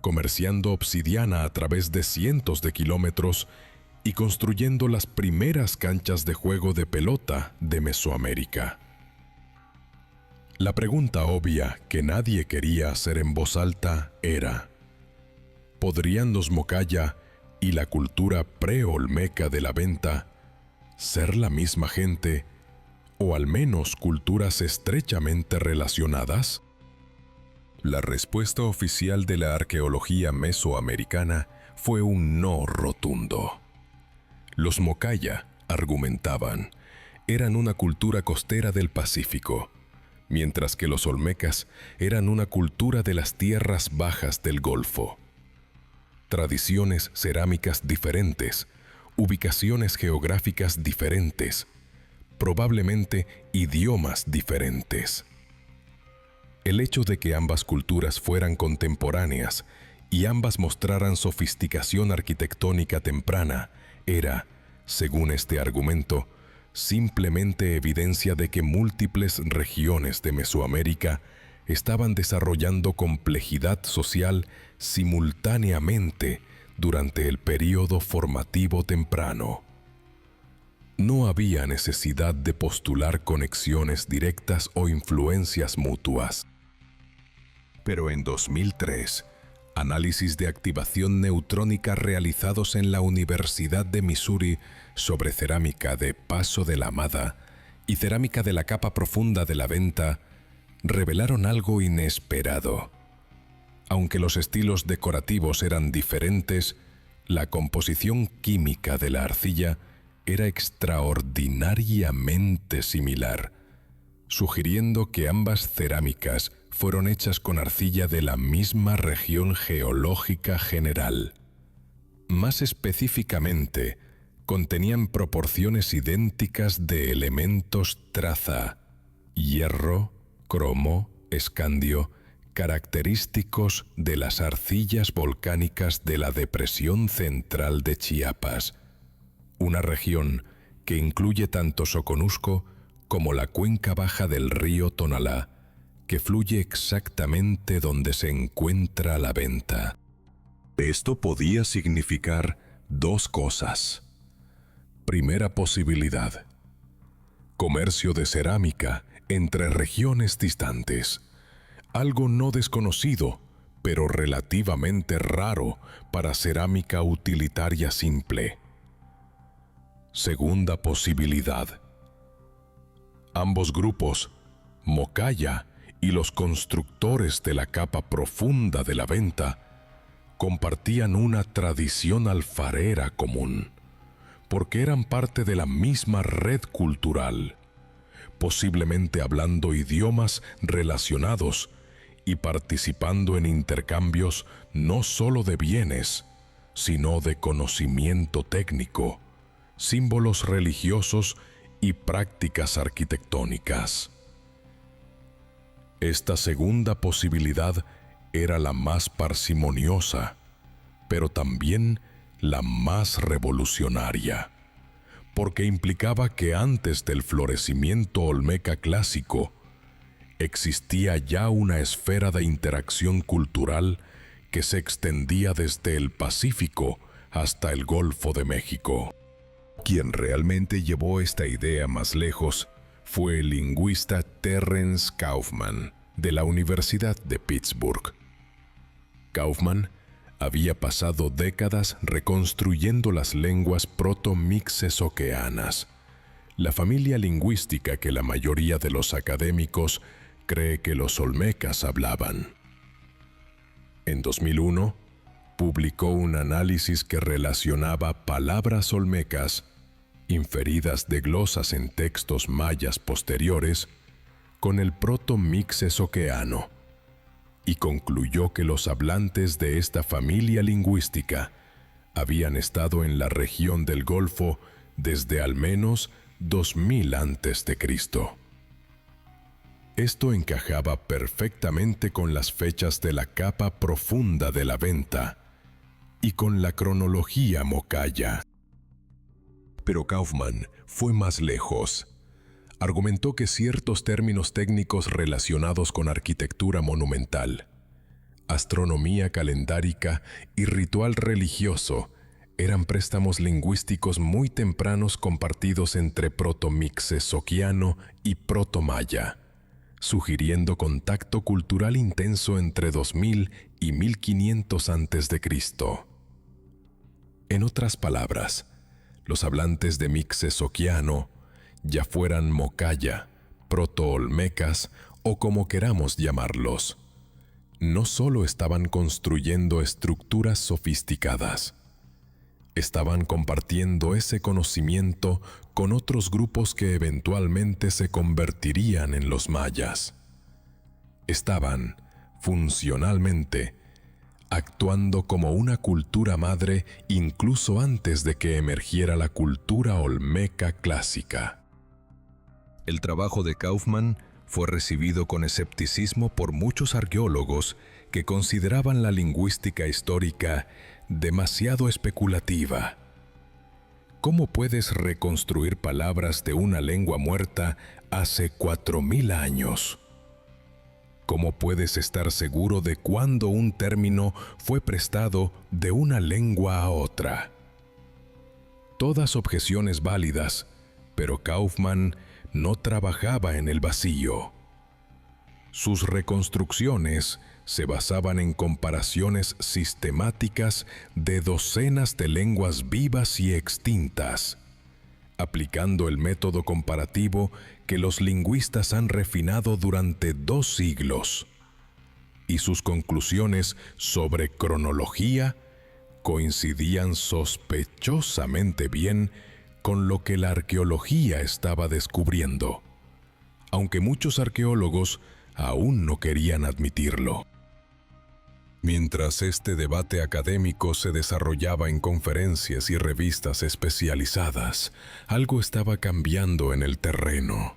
Speaker 1: comerciando obsidiana a través de cientos de kilómetros y construyendo las primeras canchas de juego de pelota de Mesoamérica. La pregunta obvia que nadie quería hacer en voz alta era: ¿podrían los mocaya y la cultura pre-olmeca de La Venta ser la misma gente, o al menos culturas estrechamente relacionadas? La respuesta oficial de la arqueología mesoamericana fue un no rotundo. Los Mocaya, argumentaban, eran una cultura costera del Pacífico, mientras que los olmecas eran una cultura de las tierras bajas del Golfo. Tradiciones cerámicas diferentes, ubicaciones geográficas diferentes, probablemente idiomas diferentes. El hecho de que ambas culturas fueran contemporáneas y ambas mostraran sofisticación arquitectónica temprana era, según este argumento, simplemente evidencia de que múltiples regiones de Mesoamérica estaban desarrollando complejidad social simultáneamente durante el período formativo temprano. No había necesidad de postular conexiones directas o influencias mutuas. Pero en 2003, análisis de activación neutrónica realizados en la Universidad de Missouri sobre cerámica de Paso de la Amada y cerámica de la capa profunda de la Venta revelaron algo inesperado. Aunque los estilos decorativos eran diferentes, la composición química de la arcilla era extraordinariamente similar, sugiriendo que ambas cerámicas fueron hechas con arcilla de la misma región geológica general. Más específicamente, contenían proporciones idénticas de elementos traza, hierro, cromo, escandio, característicos de las arcillas volcánicas de la Depresión Central de Chiapas, una región que incluye tanto Soconusco como la cuenca baja del río Tonalá, que fluye exactamente donde se encuentra la Venta. Esto podía significar dos cosas. Primera posibilidad: comercio de cerámica entre regiones distantes, algo no desconocido, pero relativamente raro para cerámica utilitaria simple. Segunda posibilidad: ambos grupos, Mocaya y los constructores de la capa profunda de la Venta, compartían una tradición alfarera común, porque eran parte de la misma red cultural, posiblemente hablando idiomas relacionados y participando en intercambios no solo de bienes, sino de conocimiento técnico, símbolos religiosos y prácticas arquitectónicas. Esta segunda posibilidad era la más parsimoniosa, pero también la más revolucionaria, porque implicaba que antes del florecimiento olmeca clásico, existía ya una esfera de interacción cultural que se extendía desde el Pacífico hasta el Golfo de México. Quien realmente llevó esta idea más lejos fue el lingüista Terence Kaufman, de la Universidad de Pittsburgh. Kaufman había pasado décadas reconstruyendo las lenguas proto-mixezoqueanas, la familia lingüística que la mayoría de los académicos cree que los olmecas hablaban. En 2001, publicó un análisis que relacionaba palabras olmecas, inferidas de glosas en textos mayas posteriores, con el proto-mixezoqueano, y concluyó que los hablantes de esta familia lingüística habían estado en la región del Golfo desde al menos 2000 a.C. Esto encajaba perfectamente con las fechas de la capa profunda de la Venta y con la cronología Mocaya. Pero Kaufman fue más lejos. Argumentó que ciertos términos técnicos relacionados con arquitectura monumental, astronomía calendárica y ritual religioso eran préstamos lingüísticos muy tempranos compartidos entre proto-mixezoquiano y proto-maya, sugiriendo contacto cultural intenso entre 2000 y 1500 a.C. En otras palabras, los hablantes de mixezoquiano, ya fueran Mocaya, proto-olmecas o como queramos llamarlos, no solo estaban construyendo estructuras sofisticadas, Estaban compartiendo ese conocimiento con otros grupos que eventualmente se convertirían en los mayas. Estaban, funcionalmente, actuando como una cultura madre incluso antes de que emergiera la cultura olmeca clásica. El trabajo de Kaufman fue recibido con escepticismo por muchos arqueólogos que consideraban la lingüística histórica demasiado especulativa. ¿Cómo puedes reconstruir palabras de una lengua muerta hace 4000 años? ¿Cómo puedes estar seguro de cuándo un término fue prestado de una lengua a otra? Todas objeciones válidas, pero Kaufman no trabajaba en el vacío. Sus reconstrucciones se basaban en comparaciones sistemáticas de docenas de lenguas vivas y extintas, aplicando el método comparativo que los lingüistas han refinado durante 2 siglos. Y sus conclusiones sobre cronología coincidían sospechosamente bien con lo que la arqueología estaba descubriendo, aunque muchos arqueólogos aún no querían admitirlo. Mientras este debate académico se desarrollaba en conferencias y revistas especializadas, algo estaba cambiando en el terreno.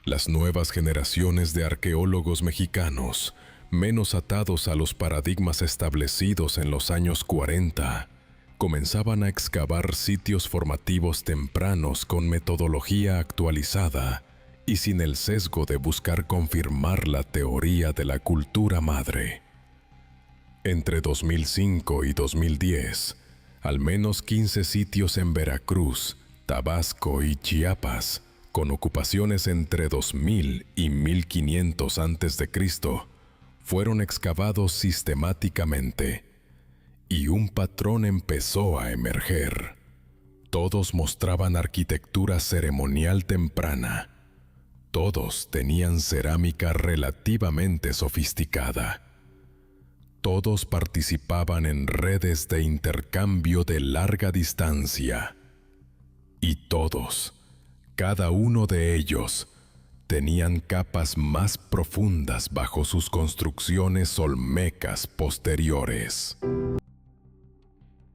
Speaker 1: Las nuevas generaciones de arqueólogos mexicanos, menos atados a los paradigmas establecidos en los años 40, comenzaban a excavar sitios formativos tempranos con metodología actualizada y sin el sesgo de buscar confirmar la teoría de la cultura madre. Entre 2005 y 2010, al menos 15 sitios en Veracruz, Tabasco y Chiapas, con ocupaciones entre 2000 y 1500 a.C., fueron excavados sistemáticamente, y un patrón empezó a emerger. Todos mostraban arquitectura ceremonial temprana. Todos tenían cerámica relativamente sofisticada. Todos participaban en redes de intercambio de larga distancia. Y todos, cada uno de ellos, tenían capas más profundas bajo sus construcciones olmecas posteriores.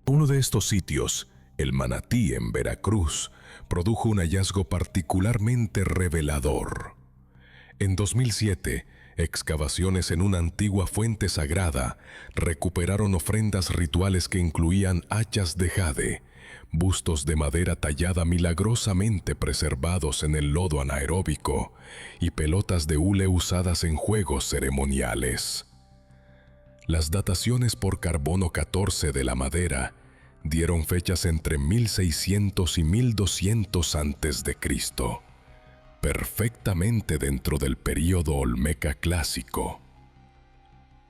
Speaker 1: Uno de estos sitios, el Manatí en Veracruz, produjo un hallazgo particularmente revelador. En 2007, excavaciones en una antigua fuente sagrada recuperaron ofrendas rituales que incluían hachas de jade, bustos de madera tallada milagrosamente preservados en el lodo anaeróbico y pelotas de hule usadas en juegos ceremoniales. Las dataciones por carbono 14 de la madera dieron fechas entre 1600 y 1200 a.C., perfectamente dentro del período olmeca clásico.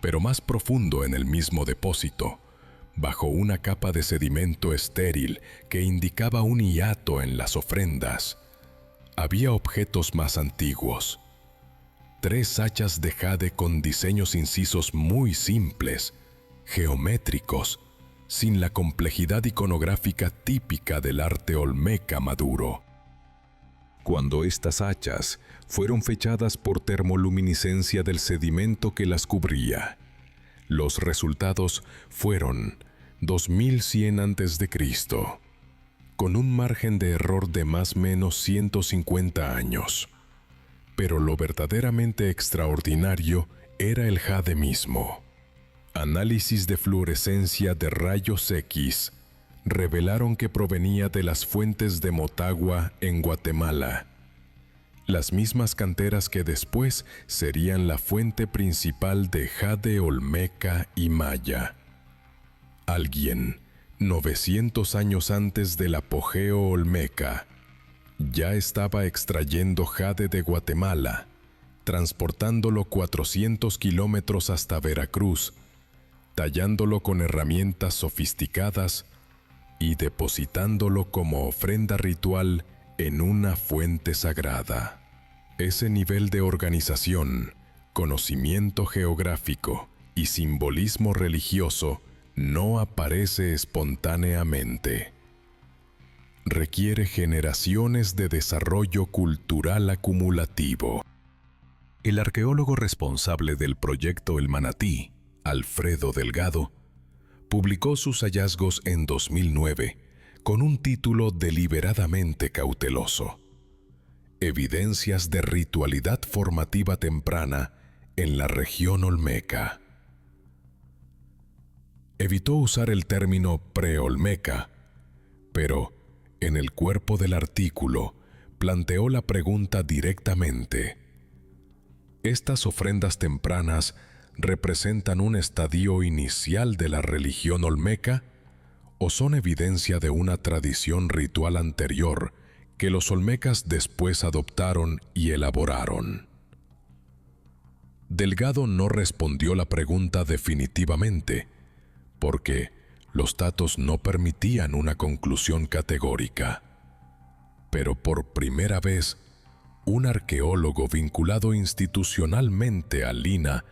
Speaker 1: Pero más profundo en el mismo depósito, bajo una capa de sedimento estéril que indicaba un hiato en las ofrendas, había objetos más antiguos. 3 hachas de jade con diseños incisos muy simples, geométricos, sin la complejidad iconográfica típica del arte olmeca maduro. Cuando estas hachas fueron fechadas por termoluminiscencia del sedimento que las cubría, los resultados fueron 2100 a.C., con un margen de error de más o menos 150 años. Pero lo verdaderamente extraordinario era el jade mismo. Análisis de fluorescencia de rayos X revelaron que provenía de las fuentes de Motagua en Guatemala, las mismas canteras que después serían la fuente principal de jade olmeca y maya. Alguien, 900 años antes del apogeo olmeca, ya estaba extrayendo jade de Guatemala, transportándolo 400 kilómetros hasta Veracruz, tallándolo con herramientas sofisticadas y depositándolo como ofrenda ritual en una fuente sagrada. Ese nivel de organización, conocimiento geográfico y simbolismo religioso no aparece espontáneamente. Requiere generaciones de desarrollo cultural acumulativo. El arqueólogo responsable del proyecto El Manatí, Alfredo Delgado, publicó sus hallazgos en 2009 con un título deliberadamente cauteloso: Evidencias de ritualidad formativa temprana en la región olmeca. Evitó usar el término preolmeca, pero en el cuerpo del artículo planteó la pregunta directamente: ¿estas ofrendas tempranas representan un estadio inicial de la religión olmeca o son evidencia de una tradición ritual anterior que los olmecas después adoptaron y elaboraron? Delgado no respondió la pregunta definitivamente, porque los datos no permitían una conclusión categórica. Pero por primera vez, un arqueólogo vinculado institucionalmente al INAH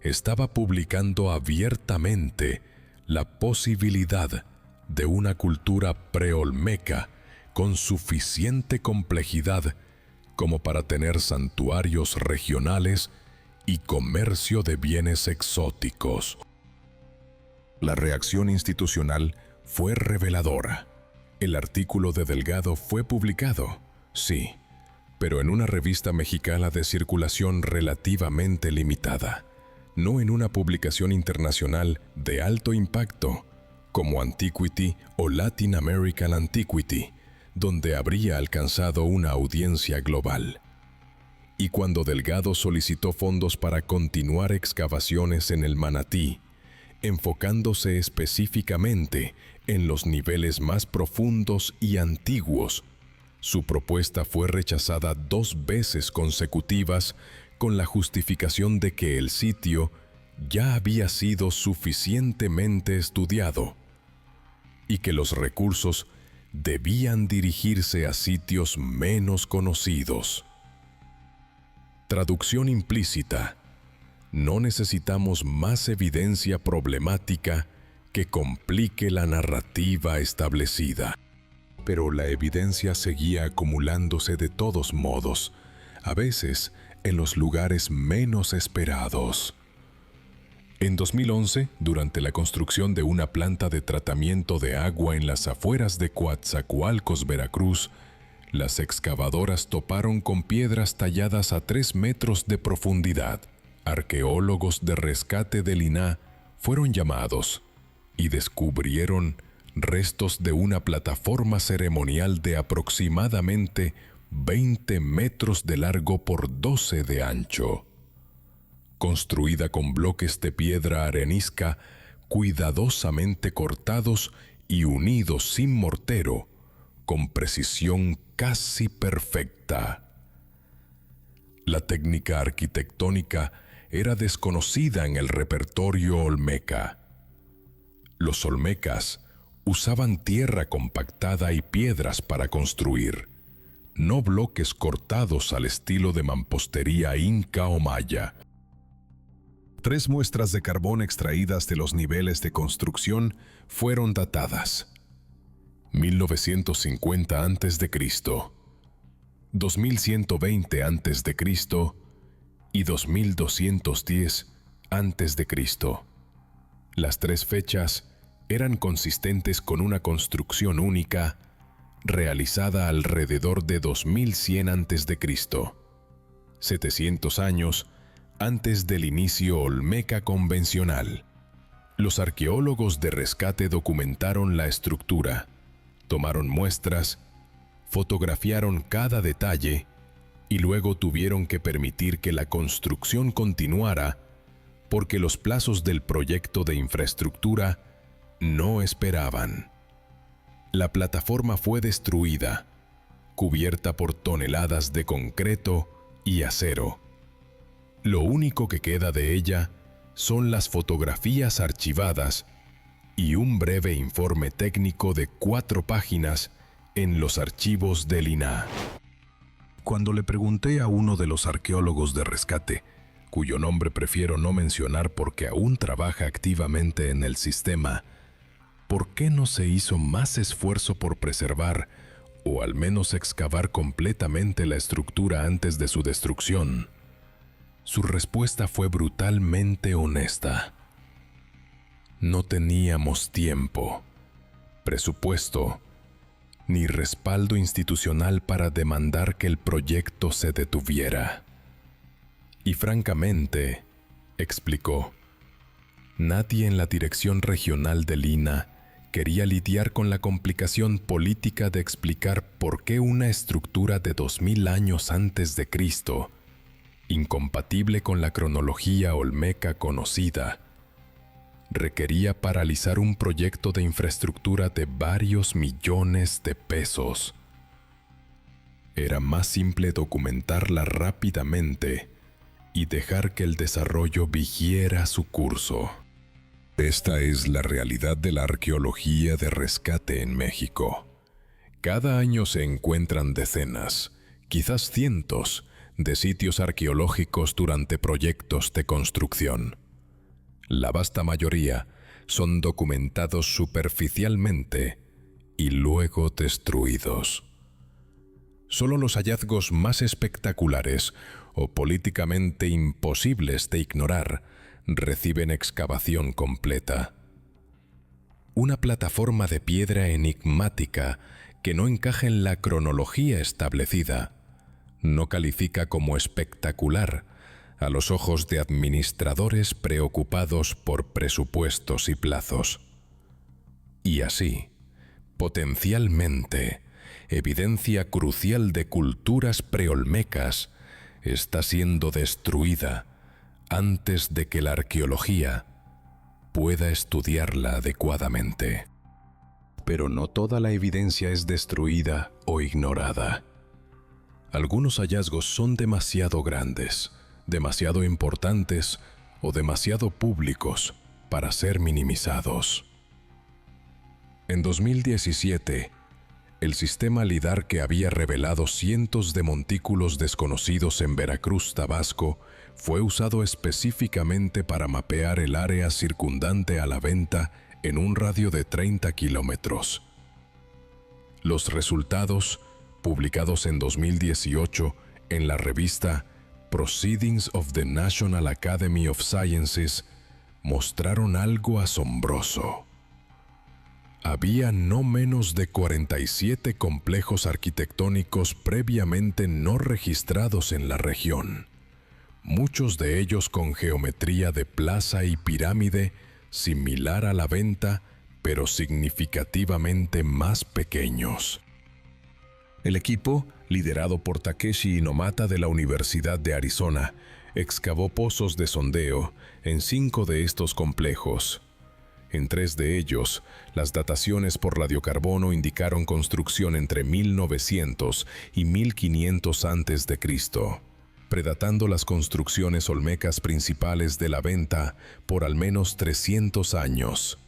Speaker 1: estaba publicando abiertamente la posibilidad de una cultura preolmeca con suficiente complejidad como para tener santuarios regionales y comercio de bienes exóticos. La reacción institucional fue reveladora. El artículo de Delgado fue publicado, sí, pero en una revista mexicana de circulación relativamente limitada, no en una publicación internacional de alto impacto, como Antiquity o Latin American Antiquity, donde habría alcanzado una audiencia global. Y cuando Delgado solicitó fondos para continuar excavaciones en el Manatí, enfocándose específicamente en los niveles más profundos y antiguos, su propuesta fue rechazada 2 veces consecutivas con la justificación de que el sitio ya había sido suficientemente estudiado y que los recursos debían dirigirse a sitios menos conocidos. Traducción implícita: no necesitamos más evidencia problemática que complique la narrativa establecida. Pero la evidencia seguía acumulándose de todos modos, a veces en los lugares menos esperados. En 2011, durante la construcción de una planta de tratamiento de agua en las afueras de Coatzacoalcos, Veracruz, las excavadoras toparon con piedras talladas a 3 metros de profundidad. Arqueólogos de rescate del INAH fueron llamados y descubrieron restos de una plataforma ceremonial de aproximadamente 20 metros de largo por 12 de ancho, construida con bloques de piedra arenisca cuidadosamente cortados y unidos sin mortero, con precisión casi perfecta. La técnica arquitectónica era desconocida en el repertorio olmeca. Los olmecas usaban tierra compactada y piedras para construir, no bloques cortados al estilo de mampostería inca o maya. 3 muestras de carbón extraídas de los niveles de construcción fueron datadas: 1950 a.C., 2120 a.C. y 2210 a.C. Las 3 fechas eran consistentes con una construcción única realizada alrededor de 2100 a.C., 700 años antes del inicio olmeca convencional. Los arqueólogos de rescate documentaron la estructura, tomaron muestras, fotografiaron cada detalle y luego tuvieron que permitir que la construcción continuara porque los plazos del proyecto de infraestructura no esperaban. La plataforma fue destruida, cubierta por toneladas de concreto y acero. Lo único que queda de ella son las fotografías archivadas y un breve informe técnico de 4 páginas en los archivos del INAH. Cuando le pregunté a uno de los arqueólogos de rescate, cuyo nombre prefiero no mencionar porque aún trabaja activamente en el sistema,
Speaker 2: ¿por qué no se hizo más esfuerzo por preservar, o al menos excavar completamente la estructura antes de su destrucción? Su respuesta fue brutalmente honesta. No teníamos tiempo, presupuesto, ni respaldo institucional para demandar que el proyecto se detuviera. Y francamente, explicó, nadie en la dirección regional del INAH quería lidiar con la complicación política de explicar por qué una estructura de 2000 años antes de Cristo, incompatible con la cronología olmeca conocida, requería paralizar un proyecto de infraestructura de varios millones de pesos. Era más simple documentarla rápidamente y dejar que el desarrollo siguiera su curso. Esta es la realidad de la arqueología de rescate en México. Cada año se encuentran decenas, quizás cientos, de sitios arqueológicos durante proyectos de construcción. La vasta mayoría son documentados superficialmente y luego destruidos. Solo los hallazgos más espectaculares o políticamente imposibles de ignorar reciben excavación completa. Una plataforma de piedra enigmática que no encaja en la cronología establecida no califica como espectacular a los ojos de administradores preocupados por presupuestos y plazos. Y así, potencialmente, evidencia crucial de culturas preolmecas está siendo destruida antes de que la arqueología pueda estudiarla adecuadamente. Pero no toda la evidencia es destruida o ignorada. Algunos hallazgos son demasiado grandes, demasiado importantes o demasiado públicos para ser minimizados. En 2017, el sistema LIDAR que había revelado cientos de montículos desconocidos en Veracruz, Tabasco, fue usado específicamente para mapear el área circundante a la venta en un radio de 30 kilómetros. Los resultados, publicados en 2018 en la revista Proceedings of the National Academy of Sciences, mostraron algo asombroso. Había no menos de 47 complejos arquitectónicos previamente no registrados en la región, muchos de ellos con geometría de plaza y pirámide similar a la venta, pero significativamente más pequeños. El equipo, liderado por Takeshi Inomata de la Universidad de Arizona, excavó pozos de sondeo en 5 de estos complejos. En 3 de ellos, las dataciones por radiocarbono indicaron construcción entre 1900 y 1500 a.C., predatando las construcciones olmecas principales de la venta por al menos 300 años.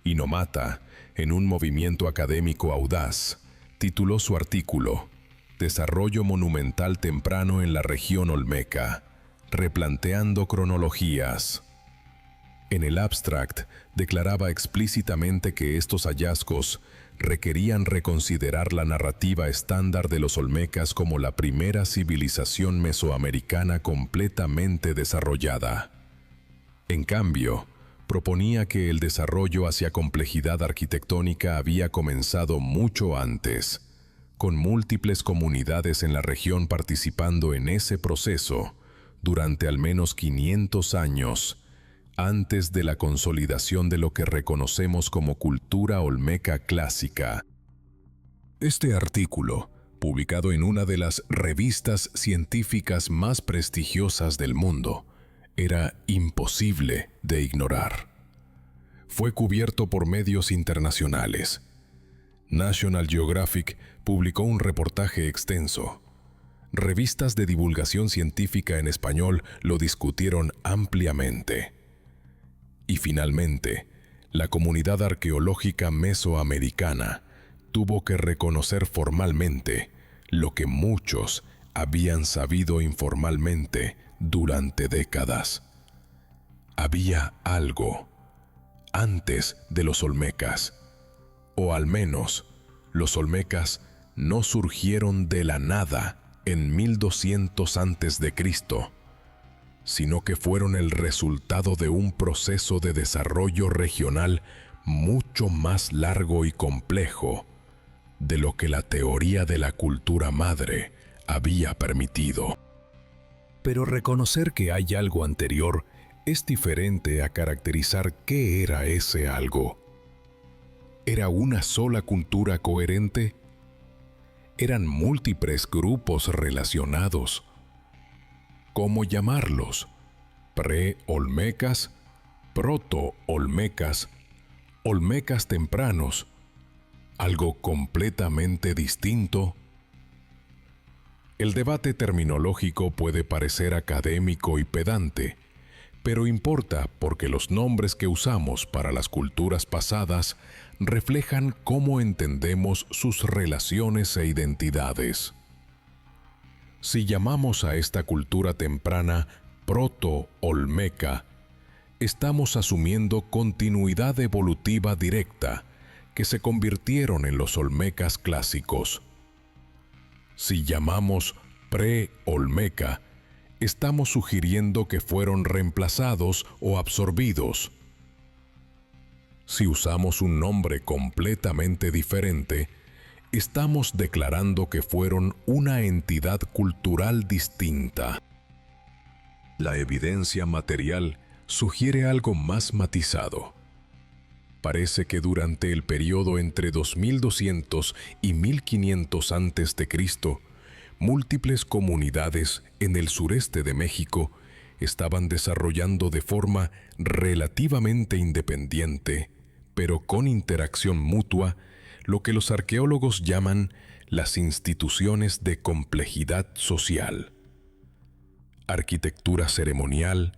Speaker 2: Inomata, en un movimiento académico audaz, tituló su artículo Desarrollo monumental temprano en la región olmeca, replanteando cronologías. En el abstract declaraba explícitamente que estos hallazgos requerían reconsiderar la narrativa estándar de los olmecas como la primera civilización mesoamericana completamente desarrollada. En cambio, proponía que el desarrollo hacia complejidad arquitectónica había comenzado mucho antes, con múltiples comunidades en la región participando en ese proceso durante al menos 500 años, antes de la consolidación de lo que reconocemos como cultura olmeca clásica. Este artículo, publicado en una de las revistas científicas más prestigiosas del mundo, era imposible de ignorar. Fue cubierto por medios internacionales. National Geographic publicó un reportaje extenso. Revistas de divulgación científica en español lo discutieron ampliamente. Y finalmente, la comunidad arqueológica mesoamericana tuvo que reconocer formalmente lo que muchos habían sabido informalmente durante décadas. Había algo
Speaker 1: antes de los olmecas. O al menos, los olmecas no surgieron de la nada en 1200 antes de Cristo, sino que fueron el resultado de un proceso de desarrollo regional mucho más largo y complejo de lo que la teoría de la cultura madre había permitido. Pero reconocer que hay algo anterior es diferente a caracterizar qué era ese algo. ¿Era una sola cultura coherente? ¿Eran múltiples grupos relacionados? ¿Cómo llamarlos? ¿Pre-olmecas? ¿Proto-olmecas? ¿Olmecas tempranos? ¿Algo completamente distinto? El debate terminológico puede parecer académico y pedante, pero importa porque los nombres que usamos para las culturas pasadas reflejan cómo entendemos sus relaciones e identidades. Si llamamos a esta cultura temprana proto-olmeca, estamos asumiendo continuidad evolutiva directa que se convirtieron en los olmecas clásicos. Si llamamos pre-olmeca, estamos sugiriendo que fueron reemplazados o absorbidos. Si usamos un nombre completamente diferente, estamos declarando que fueron una entidad cultural distinta. La evidencia material sugiere algo más matizado. Parece que durante el periodo entre 2200 y 1500 a.C., múltiples comunidades en el sureste de México estaban desarrollando de forma relativamente independiente, pero con interacción mutua, lo que los arqueólogos llaman las instituciones de complejidad social. Arquitectura ceremonial,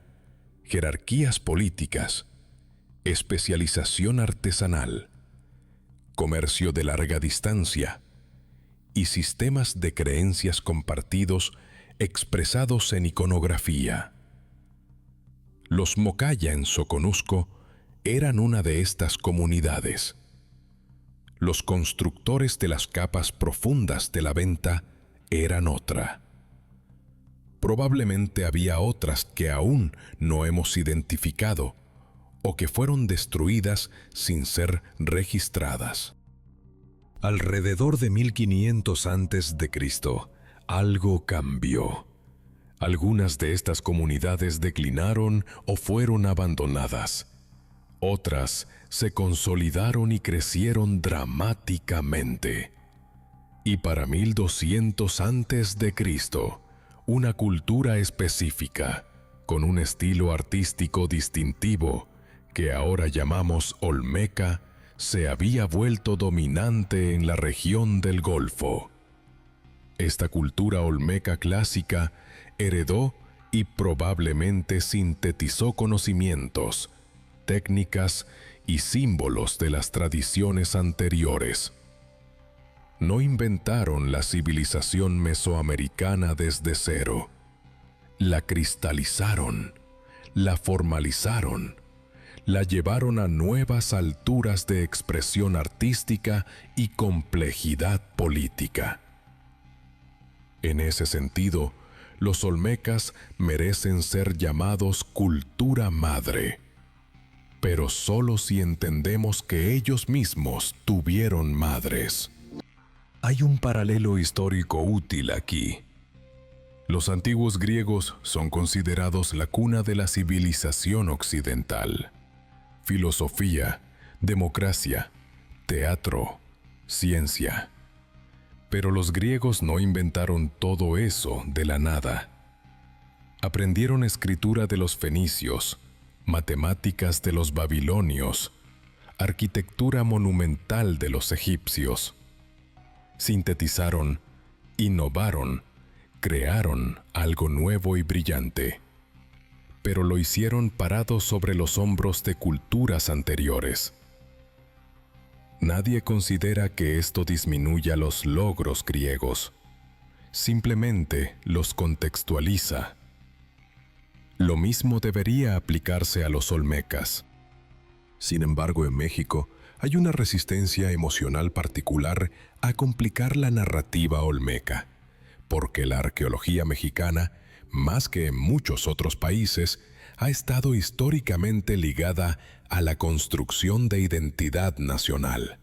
Speaker 1: jerarquías políticas, especialización artesanal, comercio de larga distancia y sistemas de creencias compartidos expresados en iconografía. Los Mocaya en Soconusco eran una de estas comunidades. Los constructores de las capas profundas de la venta eran otra. Probablemente había otras que aún no hemos identificado o que fueron destruidas sin ser registradas. Alrededor de 1500 a.C., algo cambió. Algunas de estas comunidades declinaron o fueron abandonadas. Otras se consolidaron y crecieron dramáticamente. Y para 1200 a.C., una cultura específica, con un estilo artístico distintivo, que ahora llamamos olmeca, se había vuelto dominante en la región del Golfo. Esta cultura olmeca clásica heredó y probablemente sintetizó conocimientos, técnicas y símbolos de las tradiciones anteriores. No inventaron la civilización mesoamericana desde cero. La cristalizaron, la formalizaron, la llevaron a nuevas alturas de expresión artística y complejidad política. En ese sentido, los olmecas merecen ser llamados cultura madre, pero solo si entendemos que ellos mismos tuvieron madres. Hay un paralelo histórico útil aquí. Los antiguos griegos son considerados la cuna de la civilización occidental. Filosofía, democracia, teatro, ciencia. Pero los griegos no inventaron todo eso de la nada. Aprendieron escritura de los fenicios, matemáticas de los babilonios, arquitectura monumental de los egipcios. Sintetizaron, innovaron, crearon algo nuevo y brillante. Pero lo hicieron parados sobre los hombros de culturas anteriores. Nadie considera que esto disminuya los logros griegos. Simplemente los contextualiza. Lo mismo debería aplicarse a los olmecas. Sin embargo, en México hay una resistencia emocional particular a complicar la narrativa olmeca, porque la arqueología mexicana, más que en muchos otros países, ha estado históricamente ligada a la construcción de identidad nacional.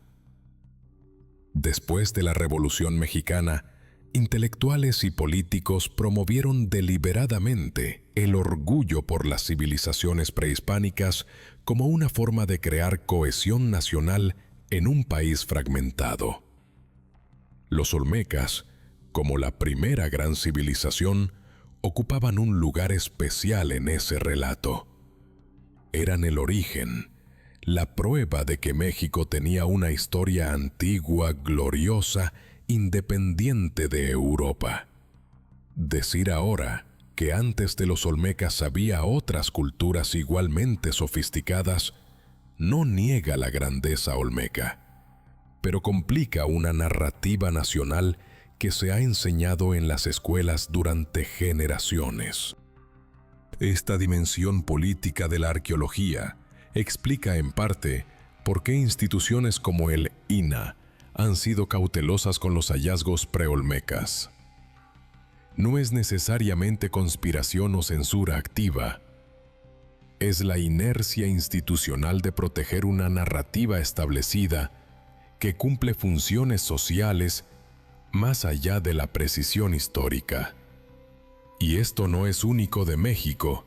Speaker 1: Después de la Revolución Mexicana, intelectuales y políticos promovieron deliberadamente el orgullo por las civilizaciones prehispánicas como una forma de crear cohesión nacional en un país fragmentado. Los olmecas, como la primera gran civilización, ocupaban un lugar especial en ese relato. Eran el origen, la prueba de que México tenía una historia antigua, gloriosa, independiente de Europa. Decir ahora que antes de los olmecas había otras culturas igualmente sofisticadas no niega la grandeza olmeca, pero complica una narrativa nacional que se ha enseñado en las escuelas durante generaciones. Esta dimensión política de la arqueología explica en parte por qué instituciones como el INAH han sido cautelosas con los hallazgos preolmecas. No es necesariamente conspiración o censura activa. Es la inercia institucional de proteger una narrativa establecida que cumple funciones sociales más allá de la precisión histórica. Y esto no es único de México.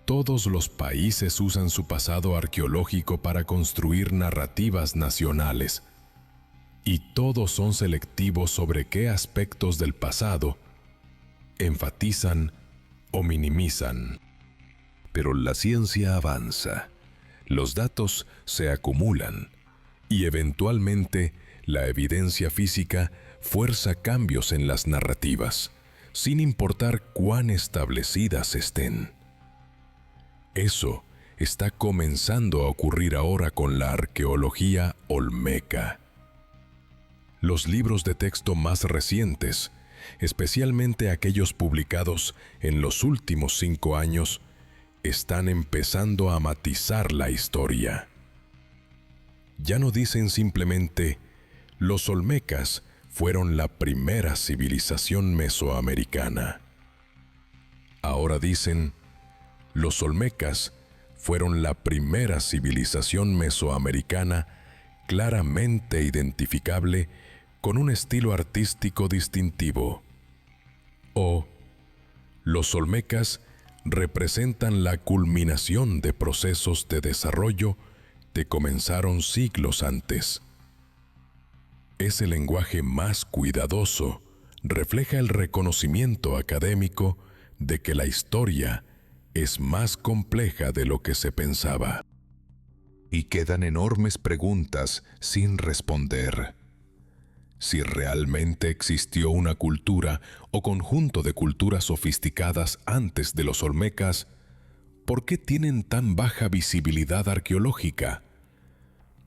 Speaker 1: Todos los países usan su pasado arqueológico para construir narrativas nacionales, y todos son selectivos sobre qué aspectos del pasado enfatizan o minimizan. Pero la ciencia avanza, los datos se acumulan, y eventualmente la evidencia física fuerza cambios en las narrativas, sin importar cuán establecidas estén. Eso está comenzando a ocurrir ahora con la arqueología olmeca. Los libros de texto más recientes, especialmente aquellos publicados en los últimos 5 años, están empezando a matizar la historia. Ya no dicen simplemente, los olmecas fueron la primera civilización mesoamericana. Ahora dicen, los olmecas fueron la primera civilización mesoamericana claramente identificable con un estilo artístico distintivo. O, los olmecas representan la culminación de procesos de desarrollo que comenzaron siglos antes. Ese lenguaje más cuidadoso refleja el reconocimiento académico de que la historia es más compleja de lo que se pensaba. Y quedan enormes preguntas sin responder. Si realmente existió una cultura o conjunto de culturas sofisticadas antes de los olmecas, ¿por qué tienen tan baja visibilidad arqueológica?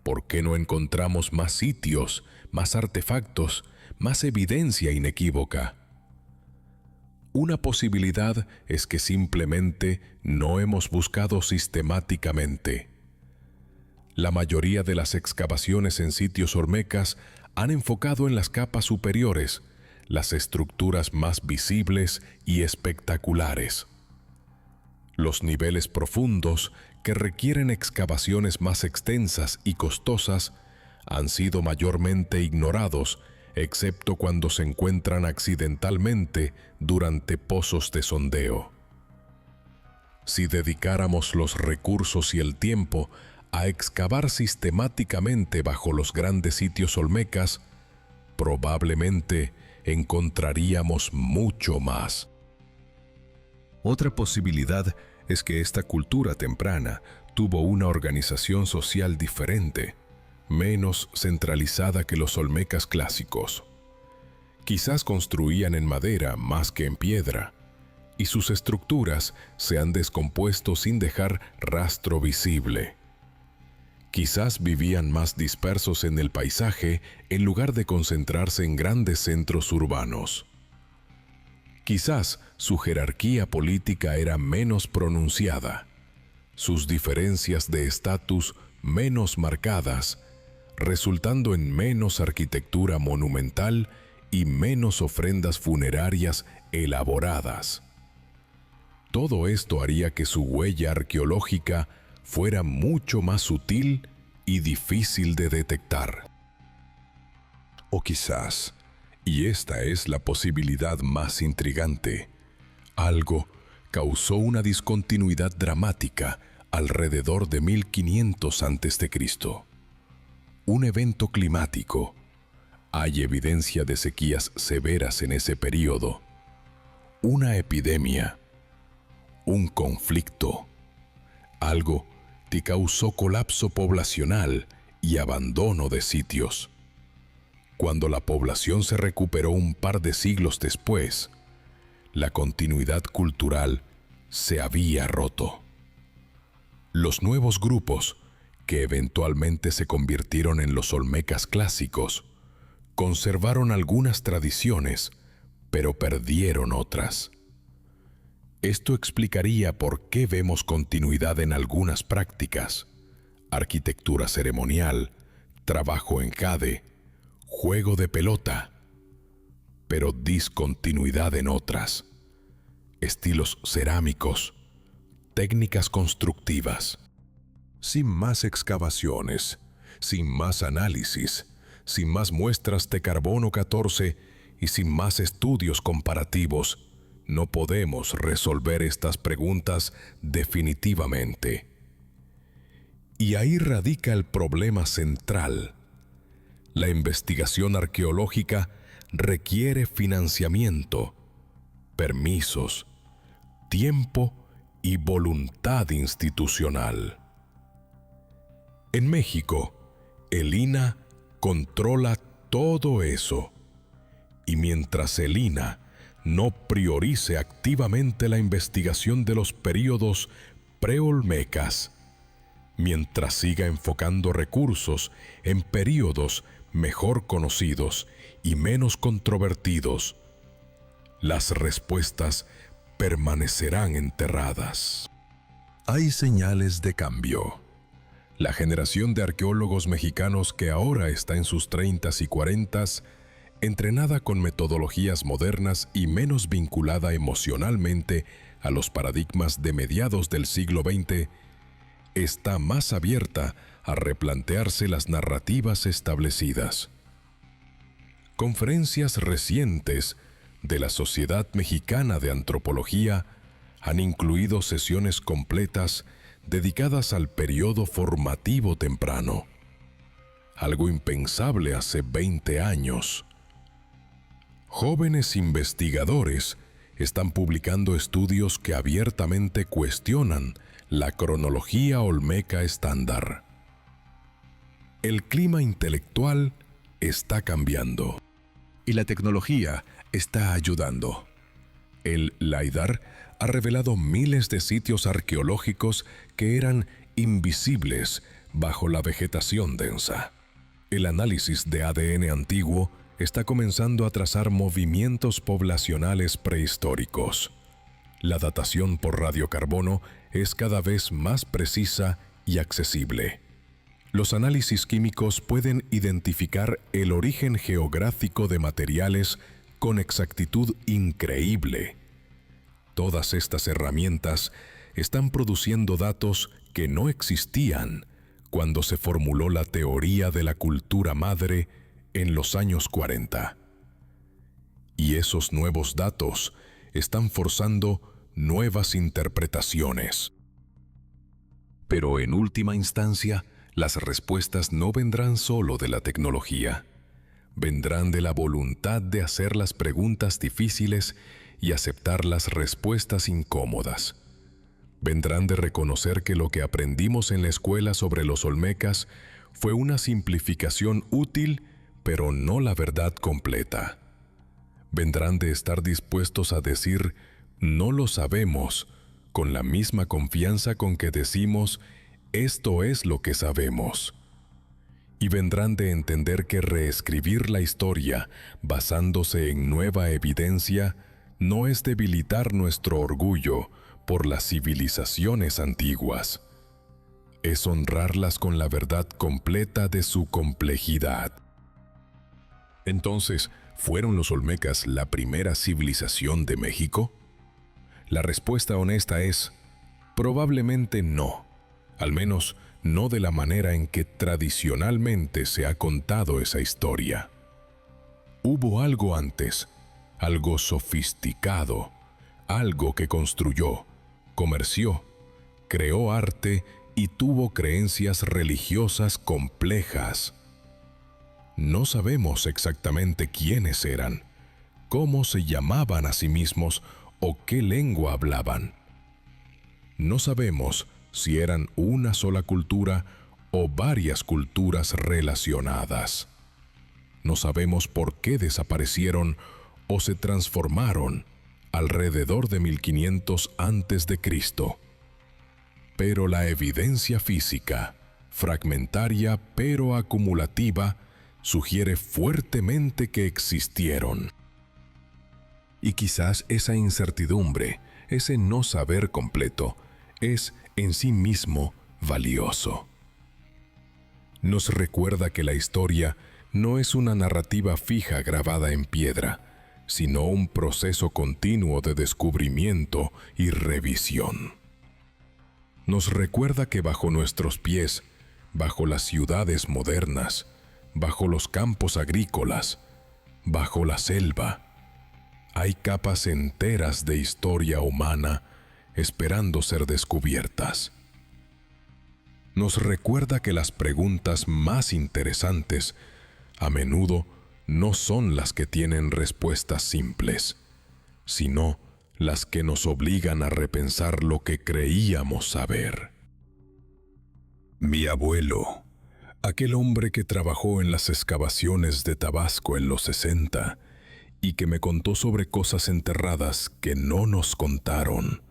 Speaker 1: ¿Por qué no encontramos más sitios, más artefactos, más evidencia inequívoca? Una posibilidad es que simplemente no hemos buscado sistemáticamente. La mayoría de las excavaciones en sitios olmecas han enfocado en las capas superiores, las estructuras más visibles y espectaculares. Los niveles profundos, que requieren excavaciones más extensas y costosas, han sido mayormente ignorados, excepto cuando se encuentran accidentalmente durante pozos de sondeo. Si dedicáramos los recursos y el tiempo a excavar sistemáticamente bajo los grandes sitios olmecas, probablemente encontraríamos mucho más. Otra posibilidad es que esta cultura temprana tuvo una organización social diferente, menos centralizada que los olmecas clásicos. Quizás construían en madera más que en piedra, y sus estructuras se han descompuesto sin dejar rastro visible. Quizás vivían más dispersos en el paisaje en lugar de concentrarse en grandes centros urbanos. Quizás su jerarquía política era menos pronunciada. Sus diferencias de estatus menos marcadas, resultando en menos arquitectura monumental y menos ofrendas funerarias elaboradas. Todo esto haría que su huella arqueológica fuera mucho más sutil y difícil de detectar. O quizás, y esta es la posibilidad más intrigante, algo causó una discontinuidad dramática alrededor de 1500 a.C. Un evento climático. Hay evidencia de sequías severas en ese período. Una epidemia. Un conflicto. Algo que causó colapso poblacional y abandono de sitios. Cuando la población se recuperó un par de siglos después, la continuidad cultural se había roto. Los nuevos grupos, que eventualmente se convirtieron en los olmecas clásicos, conservaron algunas tradiciones, pero perdieron otras. Esto explicaría por qué vemos continuidad en algunas prácticas: arquitectura ceremonial, trabajo en jade, juego de pelota, pero discontinuidad en otras: estilos cerámicos, técnicas constructivas. Sin más excavaciones, sin más análisis, sin más muestras de carbono 14 y sin más estudios comparativos, no podemos resolver estas preguntas definitivamente. Y ahí radica el problema central. La investigación arqueológica requiere financiamiento, permisos, tiempo y voluntad institucional. En México, el INAH controla todo eso. Y mientras el INAH no priorice activamente la investigación de los períodos preolmecas, mientras siga enfocando recursos en períodos mejor conocidos y menos controvertidos, las respuestas permanecerán enterradas. Hay señales de cambio. La generación de arqueólogos mexicanos que ahora está en sus 30s y 40s, entrenada con metodologías modernas y menos vinculada emocionalmente a los paradigmas de mediados del siglo XX, está más abierta a replantearse las narrativas establecidas. Conferencias recientes de la Sociedad Mexicana de Antropología han incluido sesiones completas dedicadas al periodo formativo temprano, algo impensable hace 20 años. Jóvenes investigadores están publicando estudios que abiertamente cuestionan la cronología olmeca estándar. El clima intelectual está cambiando y la tecnología está ayudando. El LiDAR ha revelado miles de sitios arqueológicos que eran invisibles bajo la vegetación densa. El análisis de ADN antiguo está comenzando a trazar movimientos poblacionales prehistóricos. La datación por radiocarbono es cada vez más precisa y accesible. Los análisis químicos pueden identificar el origen geográfico de materiales con exactitud increíble. Todas estas herramientas están produciendo datos que no existían cuando se formuló la teoría de la cultura madre en los años 40. Y esos nuevos datos están forzando nuevas interpretaciones. Pero en última instancia, las respuestas no vendrán solo de la tecnología. Vendrán de la voluntad de hacer las preguntas difíciles y aceptar las respuestas incómodas. Vendrán de reconocer que lo que aprendimos en la escuela sobre los olmecas fue una simplificación útil, pero no la verdad completa. Vendrán de estar dispuestos a decir «no lo sabemos» con la misma confianza con que decimos «esto es lo que sabemos». Y vendrán de entender que reescribir la historia basándose en nueva evidencia no es debilitar nuestro orgullo por las civilizaciones antiguas. es honrarlas con la verdad completa de su complejidad. Entonces, ¿fueron los olmecas la primera civilización de México? La respuesta honesta es, probablemente no, al menos no de la manera en que tradicionalmente se ha contado esa historia. Hubo algo antes, algo sofisticado, algo que construyó, comerció, creó arte y tuvo creencias religiosas complejas. No sabemos exactamente quiénes eran, cómo se llamaban a sí mismos o qué lengua hablaban. No sabemos si eran una sola cultura o varias culturas relacionadas. No sabemos por qué desaparecieron o se transformaron alrededor de 1500 a.C. Pero la evidencia física, fragmentaria pero acumulativa, sugiere fuertemente que existieron. Y quizás esa incertidumbre, ese no saber completo, es en sí mismo valioso. Nos recuerda que la historia no es una narrativa fija grabada en piedra, sino un proceso continuo de descubrimiento y revisión. Nos recuerda que bajo nuestros pies, bajo las ciudades modernas, bajo los campos agrícolas, bajo la selva, hay capas enteras de historia humana esperando ser descubiertas. Nos recuerda que las preguntas más interesantes a menudo no son las que tienen respuestas simples, sino las que nos obligan a repensar lo que creíamos saber. Mi abuelo, aquel hombre que trabajó en las excavaciones de Tabasco en los 60 y que me contó sobre cosas enterradas que no nos contaron,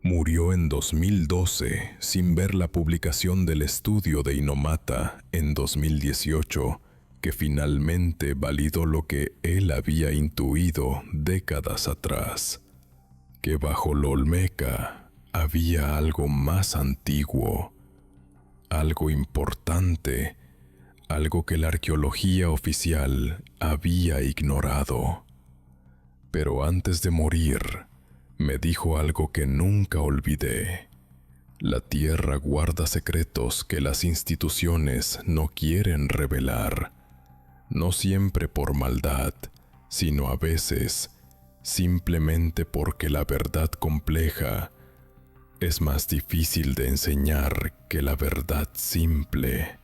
Speaker 1: murió en 2012 sin ver la publicación del estudio de Inumata en 2018, que finalmente validó lo que él había intuido décadas atrás, que bajo lo olmeca había algo más antiguo, algo importante, algo que la arqueología oficial había ignorado. Pero antes de morir, me dijo algo que nunca olvidé. La tierra guarda secretos que las instituciones no quieren revelar, no siempre por maldad, sino a veces simplemente porque la verdad compleja es más difícil de enseñar que la verdad simple.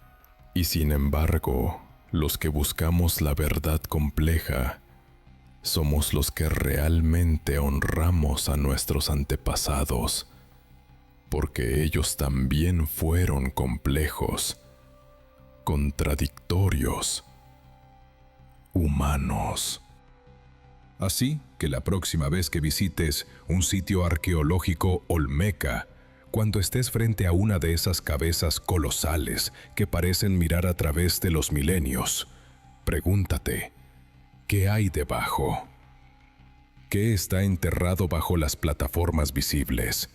Speaker 1: Y sin embargo, los que buscamos la verdad compleja somos los que realmente honramos a nuestros antepasados, porque ellos también fueron complejos, contradictorios, humanos. Así que la próxima vez que visites un sitio arqueológico olmeca, cuando estés frente a una de esas cabezas colosales que parecen mirar a través de los milenios, pregúntate, ¿qué hay debajo? ¿Qué está enterrado bajo las plataformas visibles?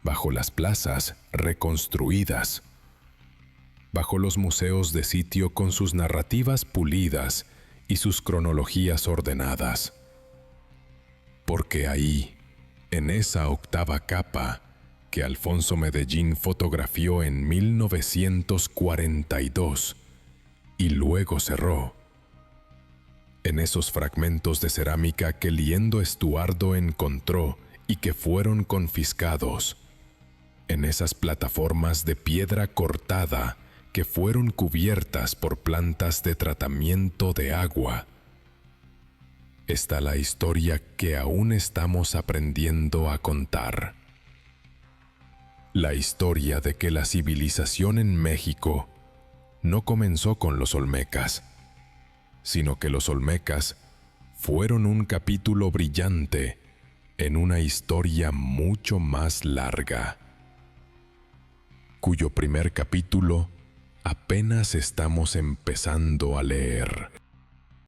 Speaker 1: Bajo las plazas reconstruidas, bajo los museos de sitio con sus narrativas pulidas y sus cronologías ordenadas. Porque ahí, en esa octava capa que Alfonso Medellín fotografió en 1942 y luego cerró, en esos fragmentos de cerámica que Liendo Estuardo encontró y que fueron confiscados, en esas plataformas de piedra cortada que fueron cubiertas por plantas de tratamiento de agua, está la historia que aún estamos aprendiendo a contar. La historia de que la civilización en México no comenzó con los olmecas, sino que los olmecas fueron un capítulo brillante en una historia mucho más larga, cuyo primer capítulo apenas estamos empezando a leer.